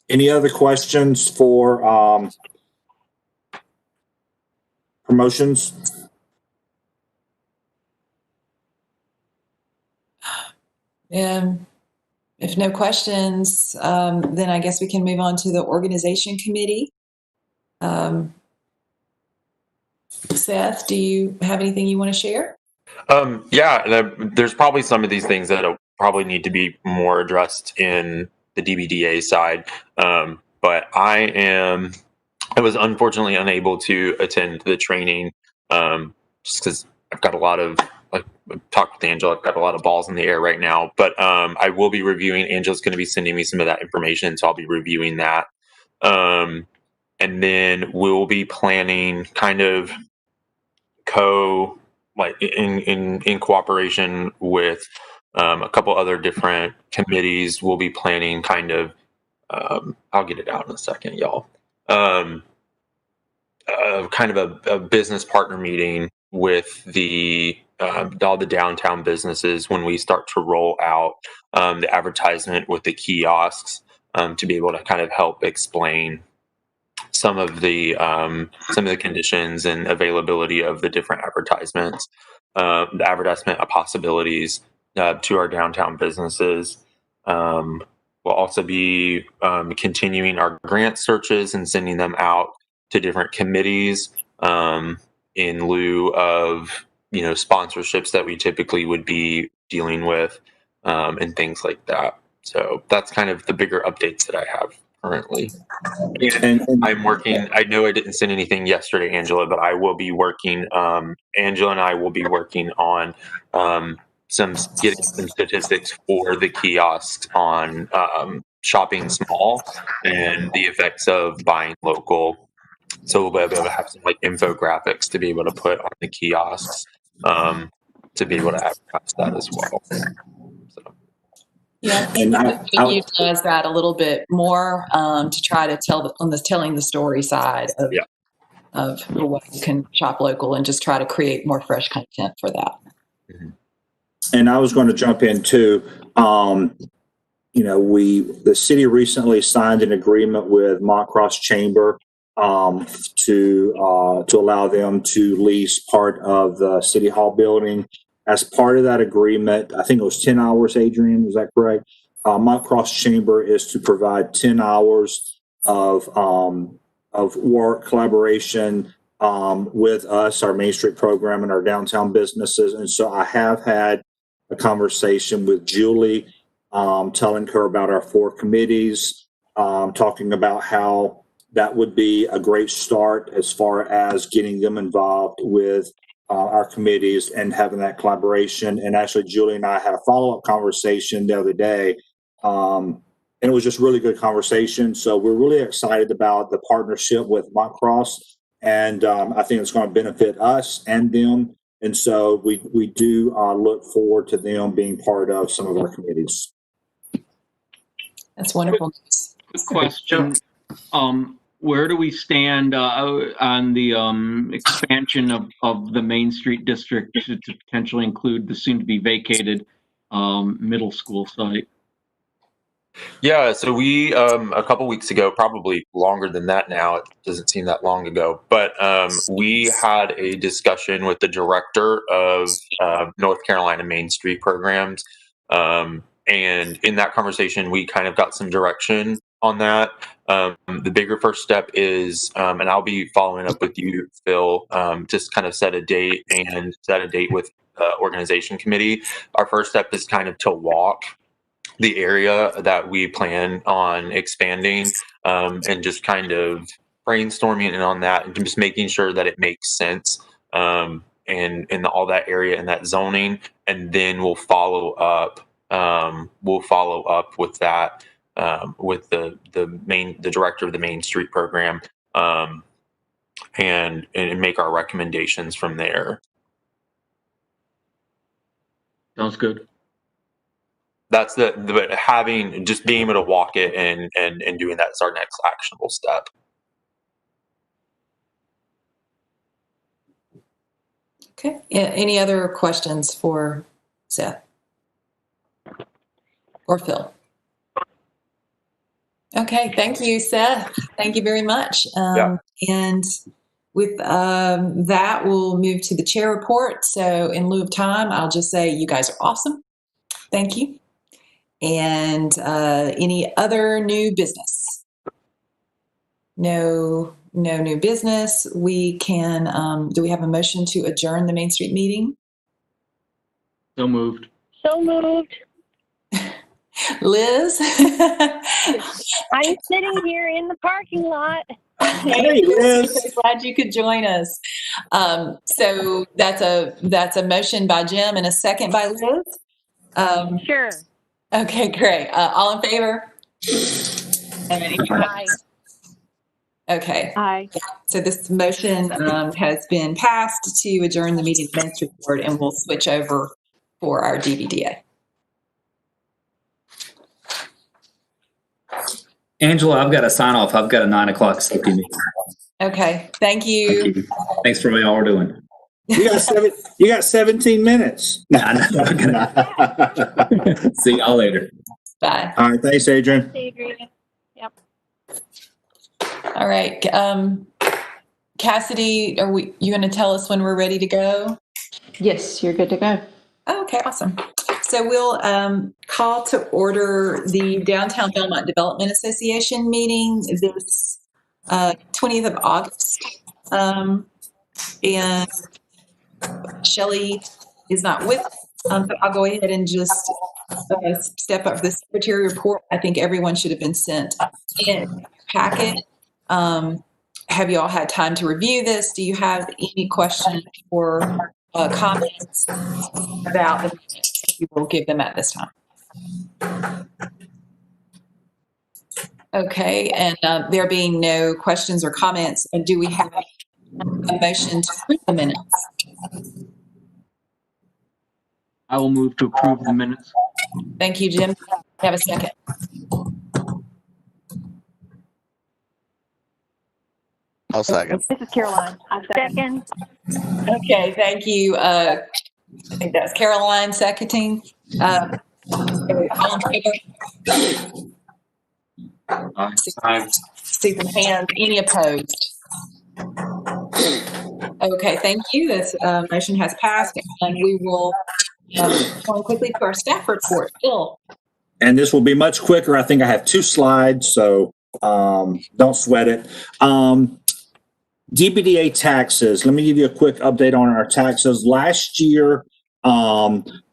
Any other questions for promotions? If no questions, then I guess we can move on to the organization committee. Seth, do you have anything you want to share? There's probably some of these things that probably need to be more addressed in the DBDA side. But I was unfortunately unable to attend the training just because I've got a lot of, like I've talked with Angela, I've got a lot of balls in the air right now. But I will be reviewing, Angela's going to be sending me some of that information, so I'll be reviewing that. And then we'll be planning kind of in cooperation with a couple other different committees. We'll be planning kind of I'll get it out in a second, y'all. Kind of a business partner meeting with all the downtown businesses when we start to roll out the advertisement with the kiosks to be able to kind of help explain some of the conditions and availability of the different advertisements, the advertisement possibilities to our downtown businesses. We'll also be continuing our grant searches and sending them out to different committees in lieu of sponsorships that we typically would be dealing with and things like that. So that's kind of the bigger updates that I have currently. And I'm working, I know I didn't send anything yesterday, Angela, but I will be working, Angela and I will be working on getting some statistics for the kiosks on shopping small and the effects of buying local. So we'll be able to have some like infographics to be able to put on the kiosks to be able to advertise that as well. So. Yeah, I utilize that a little bit more to try to telling the story side of what you can shop local and just try to create more fresh content for that. Mm-hmm. And I was going to jump in too. The city recently signed an agreement with Montcross Chamber to allow them to lease part of the City Hall building. As part of that agreement, I think it was 10 hours, Adrian, is that correct? Montcross Chamber is to provide 10 hours of work collaboration with us, our Main Street program, and our downtown businesses. And so I have had a conversation with Julie, telling her about our 4 committees, talking about how that would be a great start as far as getting them involved with our committees and having that collaboration. And actually, Julie and I had a follow-up conversation the other day, and it was just really good conversation. So we're really excited about the partnership with Montcross, and I think it's going to benefit us and them. And so we do look forward to them being part of some of our committees. That's wonderful. Good question. Where do we stand on the expansion of the Main Street district to potentially include the soon-to-be vacated middle school site? Yeah, so we a couple weeks ago, probably longer than that now, it doesn't seem that long ago, but we had a discussion with the director of North Carolina Main Street programs. And in that conversation, we kind of got some direction on that. The bigger first step is, and I'll be following up with you, Phil, just kind of set a date with the organization committee. Our first step is kind of to walk the area that we plan on expanding, and just kind of brainstorming on that and just making sure that it makes sense, in all that area and that zoning, and then we'll follow up with that, with the director of the Main Street program, and make our recommendations from there. Sounds good. That's but just being able to walk it and doing that is our next actionable step. Okay. Any other questions for Seth or Phil? Okay. Thank you, Seth. Thank you very much. And with that, we'll move to the chair report. So in lieu of time, I'll just say you guys are awesome. Thank you. And any other new business? No new business. We can, do we have a motion to adjourn the Main Street meeting? So moved. So moved. Liz? I'm sitting here in the parking lot. Hey, Liz. Glad you could join us. So that's a motion by Jim and a second by Liz. Sure. Okay, great. All in favor? Aye. Okay. Aye. So this motion has been passed to adjourn the meeting of Main Street Board, and we'll switch over for our DBDA. Angela, I've got to sign off. I've got a 9 o'clock safety meeting. Okay. Thank you. Thank you. Thanks for what y'all are doing. You got 17 minutes. See y'all later. Bye. All right. Thanks, Adrian. Adrian. Yep. All right. Cassidy, you going to tell us when we're ready to go? Yes, you're good to go. Oh, okay, awesome. So we'll call to order the Downtown Belmont Development Association meeting this 20th of August. And Shelley is not with us, so I'll go ahead and just step up for the secretary report. I think everyone should have been sent in a packet. Have you all had time to review this? Do you have any questions or comments about the minutes? We will give them at this time. Okay, and there being no questions or comments, do we have a motion to approve the minutes? I will move to approve the minutes. Thank you, Jim. Have a second. I'll second. This is Caroline. I second. Okay, thank you. I think that's Caroline seconding. All in favor? Aye. See some hands. Any opposed? Okay, thank you. This motion has passed, and we will go quickly to our staff report. Phil. And this will be much quicker. I think I have 2 slides, so don't sweat it. DBDA taxes. Let me give you a quick update on our taxes. Last year,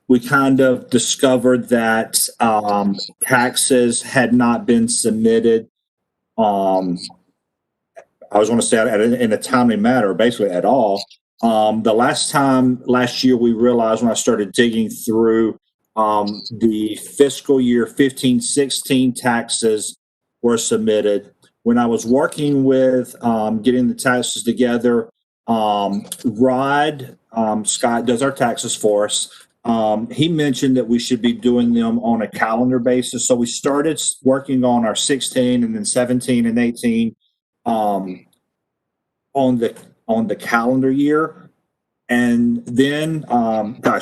we kind of discovered that taxes had not been submitted. I was going to say in a timely manner, basically at all. The last year, we realized when I started digging through the fiscal year 15-16 taxes were submitted. When I was working with getting the taxes together, Rod Scott does our taxes for us. He mentioned that we should be doing them on a calendar basis. So we started working on our 16 and then 17 and 18 on the calendar year. And then, like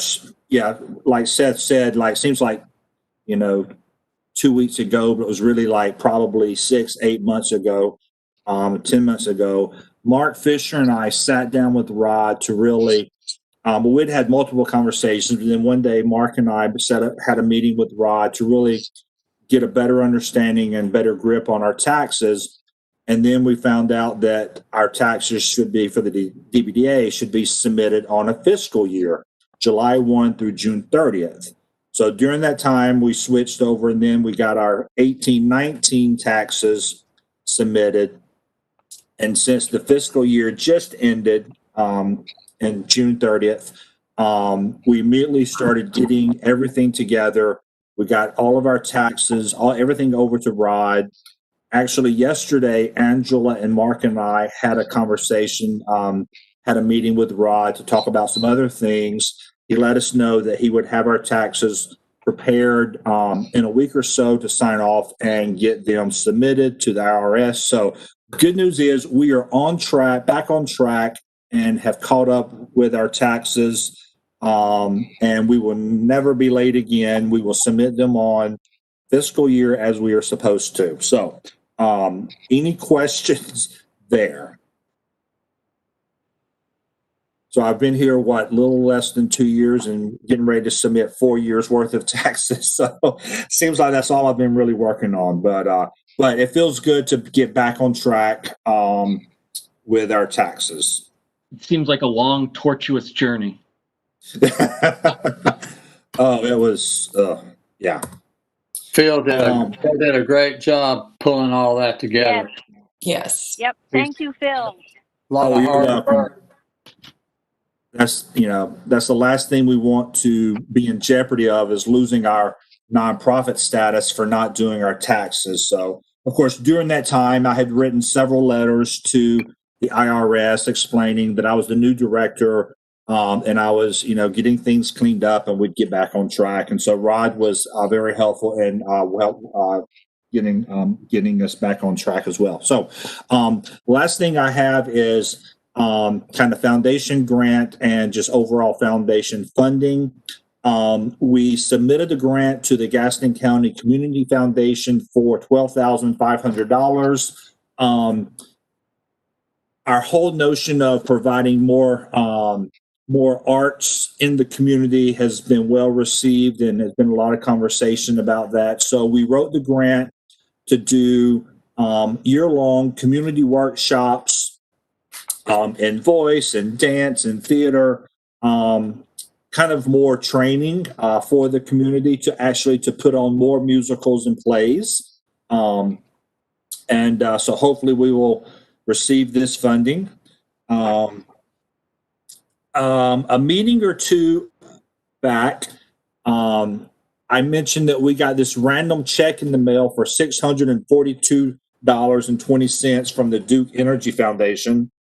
Seth said, seems like, 2 weeks ago, but it was really probably 6-8 months ago, 10 months ago. Mark Fisher and I sat down with Rod to really, we'd had multiple conversations. And then one day, Mark and I had a meeting with Rod to really get a better understanding and better grip on our taxes. And then we found out that our taxes should be, for the DBDA, should be submitted on a fiscal year, July 1 through June 30th. So during that time, we switched over, and then we got our 18-19 taxes submitted. And since the fiscal year just ended in June 30th, we immediately started getting everything together. We got all of our taxes, everything over to Rod. Actually, yesterday, Angela and Mark and I had a conversation, had a meeting with Rod to talk about some other things. He let us know that he would have our taxes prepared in a week or so to sign off and get them submitted to the IRS. So good news is we are on track, back on track, and have caught up with our taxes. And we will never be late again. We will submit them on fiscal year as we are supposed to. So any questions there? So I've been here, little less than 2 years and getting ready to submit 4 years worth of taxes. So seems like that's all I've been really working on. But it feels good to get back on track with our taxes. It seems like a long, tortuous journey. Oh, it was, yeah. Phil did a great job pulling all that together. Yes. Yep. Thank you, Phil. A lot of hard work. That's the last thing we want to be in jeopardy of, is losing our nonprofit status for not doing our taxes. So, of course, during that time, I had written several letters to the IRS explaining that I was the new director, and I was, getting things cleaned up and we'd get back on track. And so Rod was very helpful in getting us back on track as well. So, last thing I have is kind of foundation grant and just overall foundation funding. We submitted the grant to the Gaston County Community Foundation for $12,500. Our whole notion of providing more arts in the community has been well received, and there's been a lot of conversation about that. So we wrote the grant to do year-long community workshops in voice and dance and theater, kind of more training for the community to put on more musicals and plays. So hopefully we will receive this funding. A meeting or two back, I mentioned that we got this random check in the mail for $642.20 from the Duke Energy Foundation.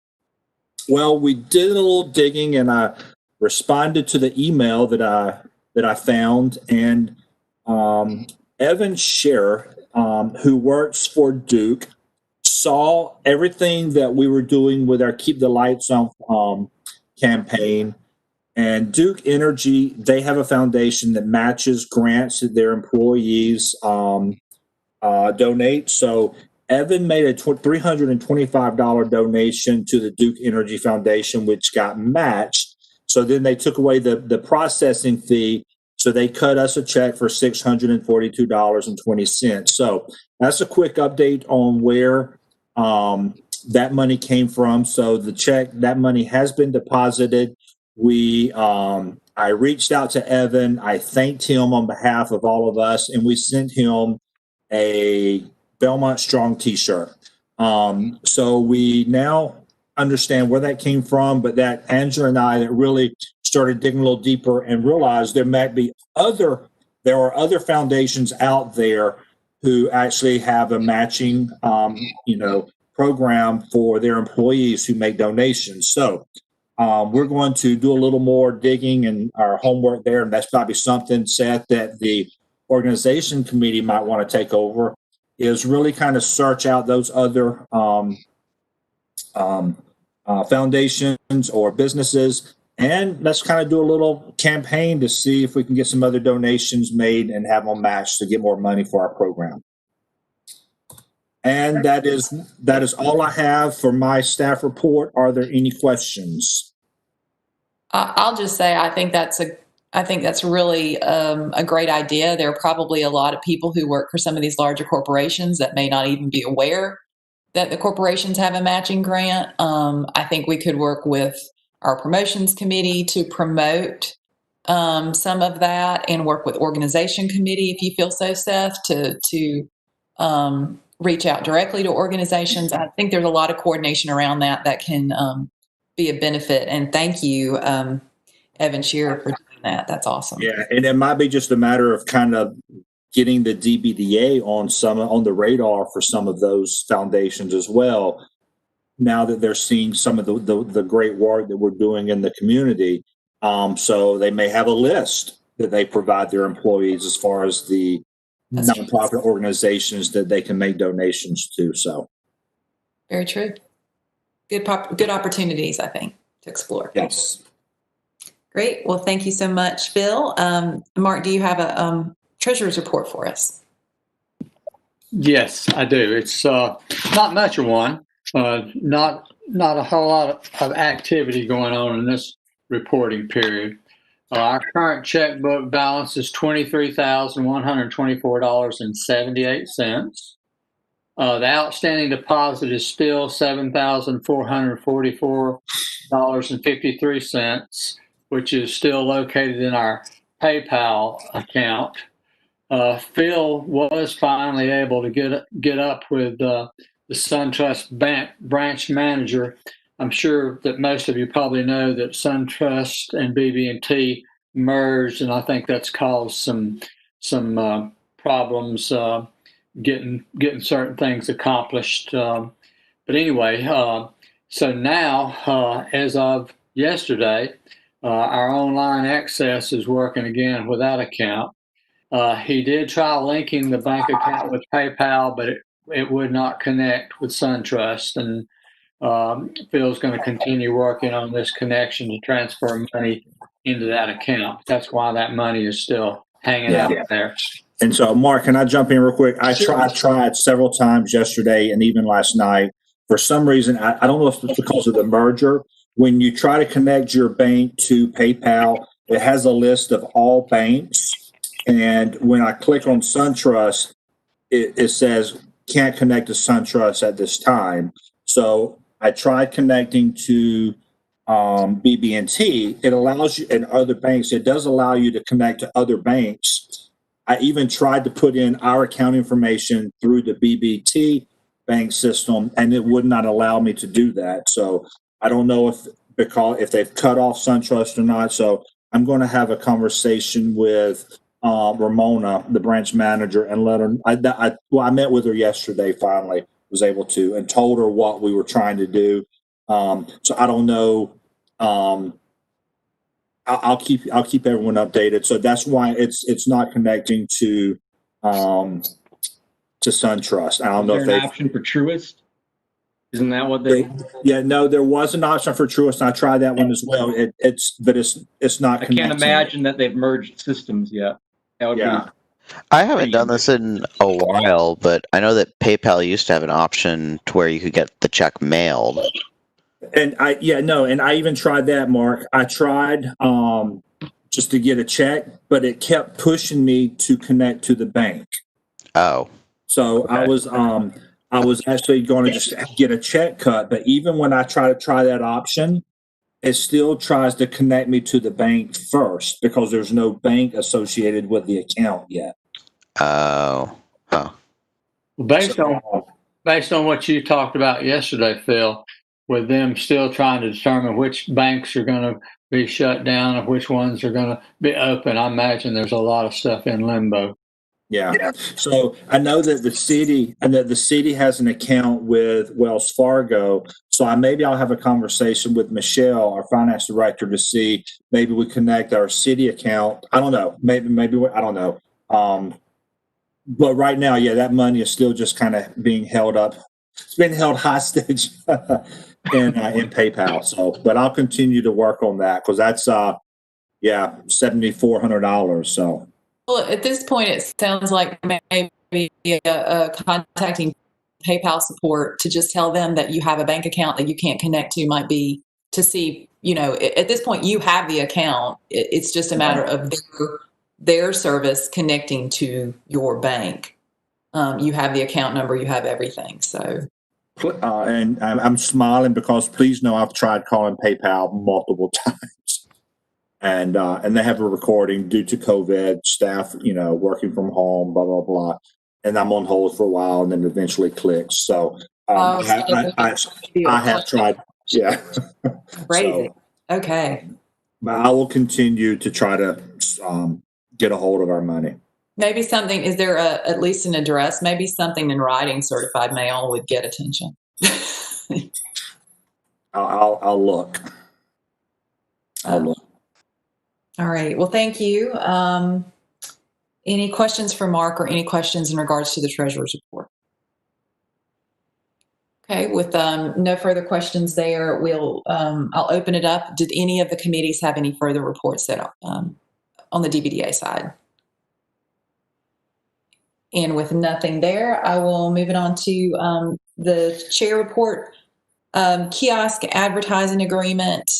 Well, we did a little digging, and I responded to the email that I found, and Evan Scherer, who works for Duke, saw everything that we were doing with our Keep the Lights On campaign. And Duke Energy, they have a foundation that matches grants that their employees donate. So Evan made a $325 donation to the Duke Energy Foundation, which got matched. So then they took away the processing fee. So they cut us a check for $642.20. So that's a quick update on where that money came from. So that money has been deposited. I reached out to Evan. I thanked him on behalf of all of us, and we sent him a Belmont Strong t-shirt. So we now understand where that came from, but that Angela and I that really started digging a little deeper and realized there are other foundations out there who actually have a matching, program for their employees who make donations. So we're going to do a little more digging and our homework there, and that's probably something, Seth, that the organization committee might want to take over, is really kind of search out those other foundations or businesses, and let's kind of do a little campaign to see if we can get some other donations made and have them matched to get more money for our program. And that is all I have for my staff report. Are there any questions? I'll just say I think that's I think that's really a great idea. There are probably a lot of people who work for some of these larger corporations that may not even be aware that the corporations have a matching grant. I think we could work with our promotions committee to promote some of that, and work with organization committee, if you feel so, Seth, to reach out directly to organizations. I think there's a lot of coordination around that can be a benefit. And thank you, Evan Shearer, for doing that. That's awesome. Yeah, and it might be just a matter of kind of getting the DBDA on the radar for some of those foundations as well. Now that they're seeing some of the great work that we're doing in the community, so they may have a list that they provide their employees as far as the nonprofit organizations that they can make donations to. So, very true. Good opportunities, I think, to explore. Yes. Great. Well, thank you so much, Phil. Mark, do you have a treasurer's report for us? Yes, I do. It's not much of one. Not a whole lot of activity going on in this reporting period. Our current checkbook balance is $23,124.78. The outstanding deposit is still $7,444.53, which is still located in our PayPal account. Phil was finally able to get up with the SunTrust branch manager. I'm sure that most of you probably know that SunTrust and BB&T merged, and I think that's caused some problems getting certain things accomplished. But anyway, so now, as of yesterday, our online access is working again with that account. He did try linking the bank account with PayPal, but it would not connect with SunTrust. And Phil's going to continue working on this connection to transfer money into that account. That's why that money is still hanging out there. And so, Mark, can I jump in real quick? I tried several times yesterday and even last night. For some reason, I don't know if it's because of the merger. When you try to connect your bank to PayPal, it has a list of all banks. And when I click on SunTrust, it says can't connect to SunTrust at this time. So I tried connecting to BB&T. It allows you, and other banks, it does allow you to connect to other banks. I even tried to put in our account information through the BB&T bank system, and it would not allow me to do that. So I don't know if they've cut off SunTrust or not. So I'm going to have a conversation with Ramona, the branch manager, and let her. I met with her yesterday. Finally, was able to, and told her what we were trying to do. So I don't know. I'll keep everyone updated. So that's why it's not connecting to SunTrust. I don't know if there's an option for Truist. Isn't that what they? Yeah, no, there was an option for Truist, and I tried that one as well. It's not. I can't imagine that they've merged systems yet. That would be. I haven't done this in a while, but I know that PayPal used to have an option to where you could get the check mailed. And I even tried that, Mark. I tried just to get a check, but it kept pushing me to connect to the bank. Oh. So okay. I was actually going to just get a check cut, but even when I try that option, it still tries to connect me to the bank first because there's no bank associated with the account yet. Oh. Huh. Based on what you talked about yesterday, Phil, with them still trying to determine which banks are going to be shut down and which ones are going to be open, I imagine there's a lot of stuff in limbo. Yeah. So I know that the city has an account with Wells Fargo. So maybe I'll have a conversation with Michelle, our finance director, to see maybe we connect our city account. I don't know. Maybe I don't know. But right now, yeah, that money is still just kind of being held up. It's been held hostage in PayPal. So, but I'll continue to work on that because that's $7,400. So. Well, at this point, it sounds like maybe contacting PayPal support to just tell them that you have a bank account that you can't connect to might be to see, at this point you have the account. It's just a matter of their service connecting to your bank. You have the account number, you have everything. So, and I'm smiling because please know I've tried calling PayPal multiple times, and they have a recording due to COVID, staff, working from home, blah blah blah, and I'm on hold for a while, and then eventually clicks. So I have tried. Yeah. Crazy. So, okay. But I will continue to try to get a hold of our money. Maybe something, is there at least an address? Maybe something in writing, certified mail would get attention. I'll look. I'll look. All right. Well, thank you. Any questions for Mark or any questions in regards to the treasurer's report? Okay. With no further questions there, I'll open it up. Did any of the committees have any further reports that on the DBDA side? And with nothing there, I will move it on to the chair report. Kiosk advertising agreement.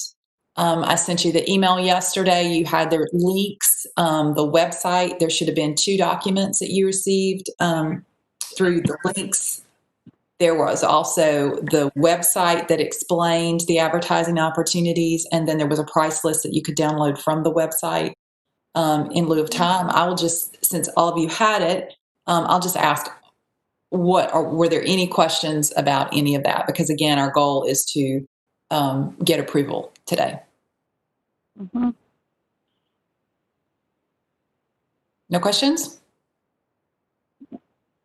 I sent you the email yesterday. You had the links, the website. There should have been 2 documents that you received through the links. There was also the website that explained the advertising opportunities, and then there was a price list that you could download from the website. In lieu of time, I will just, since all of you had it, I'll just ask, were there any questions about any of that? Because again, our goal is to get approval today. Mm-hmm. No questions?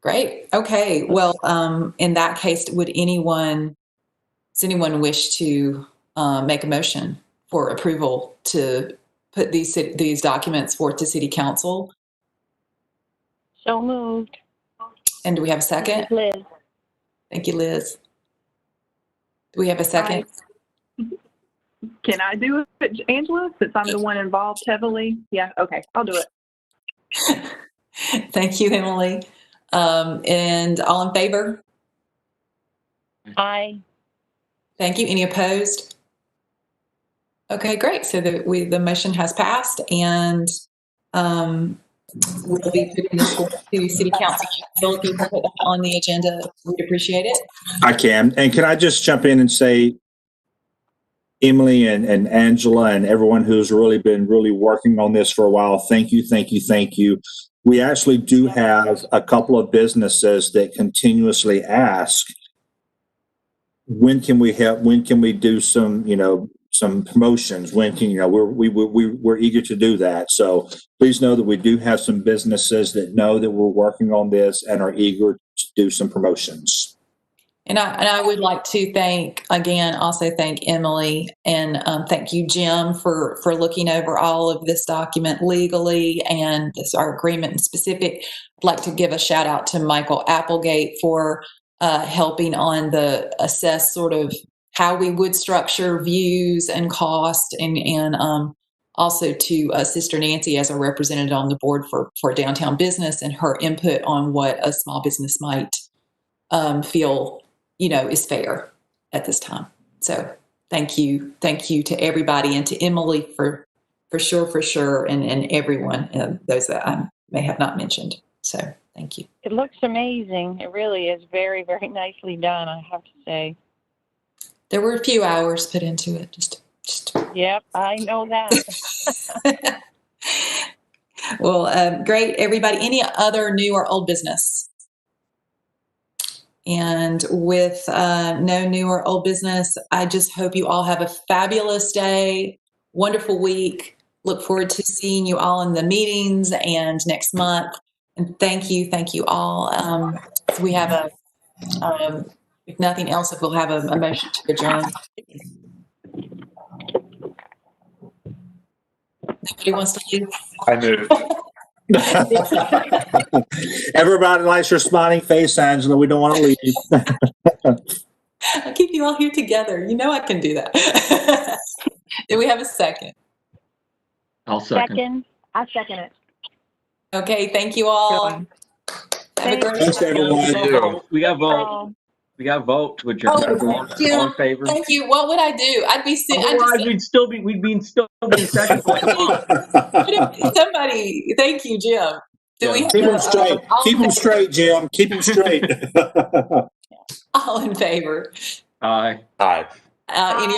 Great. Okay. Well, in that case, does anyone wish to make a motion for approval to put these documents forth to City Council? So moved. And do we have a second? Liz. Thank you, Liz. Do we have a second? Can I do it, Angela, since I'm the one involved heavily? Yeah, okay, I'll do it. Thank you, Emily. And all in favor? Aye. Thank you. Any opposed? Okay, great. So the motion has passed, and we'll be putting this forward to City Council. Bill, if you can put that on the agenda, we'd appreciate it. I can. And can I just jump in and say, Emily and Angela and everyone who's really been working on this for a while, thank you, thank you, thank you. We actually do have a couple of businesses that continuously ask, when can we help? When can we do some, some promotions? When can, we're eager to do that. So please know that we do have some businesses that know that we're working on this and are eager to do some promotions. And I would like to thank Emily and thank you, Jim, for looking over all of this document legally and our agreement in specific. I'd like to give a shout out to Michael Applegate for helping on the assess sort of how we would structure views and cost, and also to Sister Nancy as a representative on the board for downtown business and her input on what a small business might feel is fair at this time. So thank you to everybody, and to Emily for sure, and everyone, those that I may have not mentioned. So thank you. It looks amazing. It really is very, very nicely done, I have to say. There were a few hours put into it. Just. Yep, I know that. Well, great, everybody. Any other new or old business? And with no new or old business, I just hope you all have a fabulous day, wonderful week. Look forward to seeing you all in the meetings and next month. And thank you all. We have if nothing else, if we'll have a motion to adjourn. Nobody wants to leave? I move. Everybody likes your smiling face, Angela. We don't want to leave. I'll keep you all here together. I can do that. Do we have a second? I'll second. I second it. Okay, thank you all. Have a great Thanks, everyone. We got vote. We got to vote to adjourn. Oh, Jim, All in favor? thank you. What would I do? I'd be sitting. Otherwise, we'd be in session for like a month. Somebody, thank you, Jim. Do we have Keep them straight. Keep them straight, Jim. Keep them straight. all in favor? Aye. Aye. Any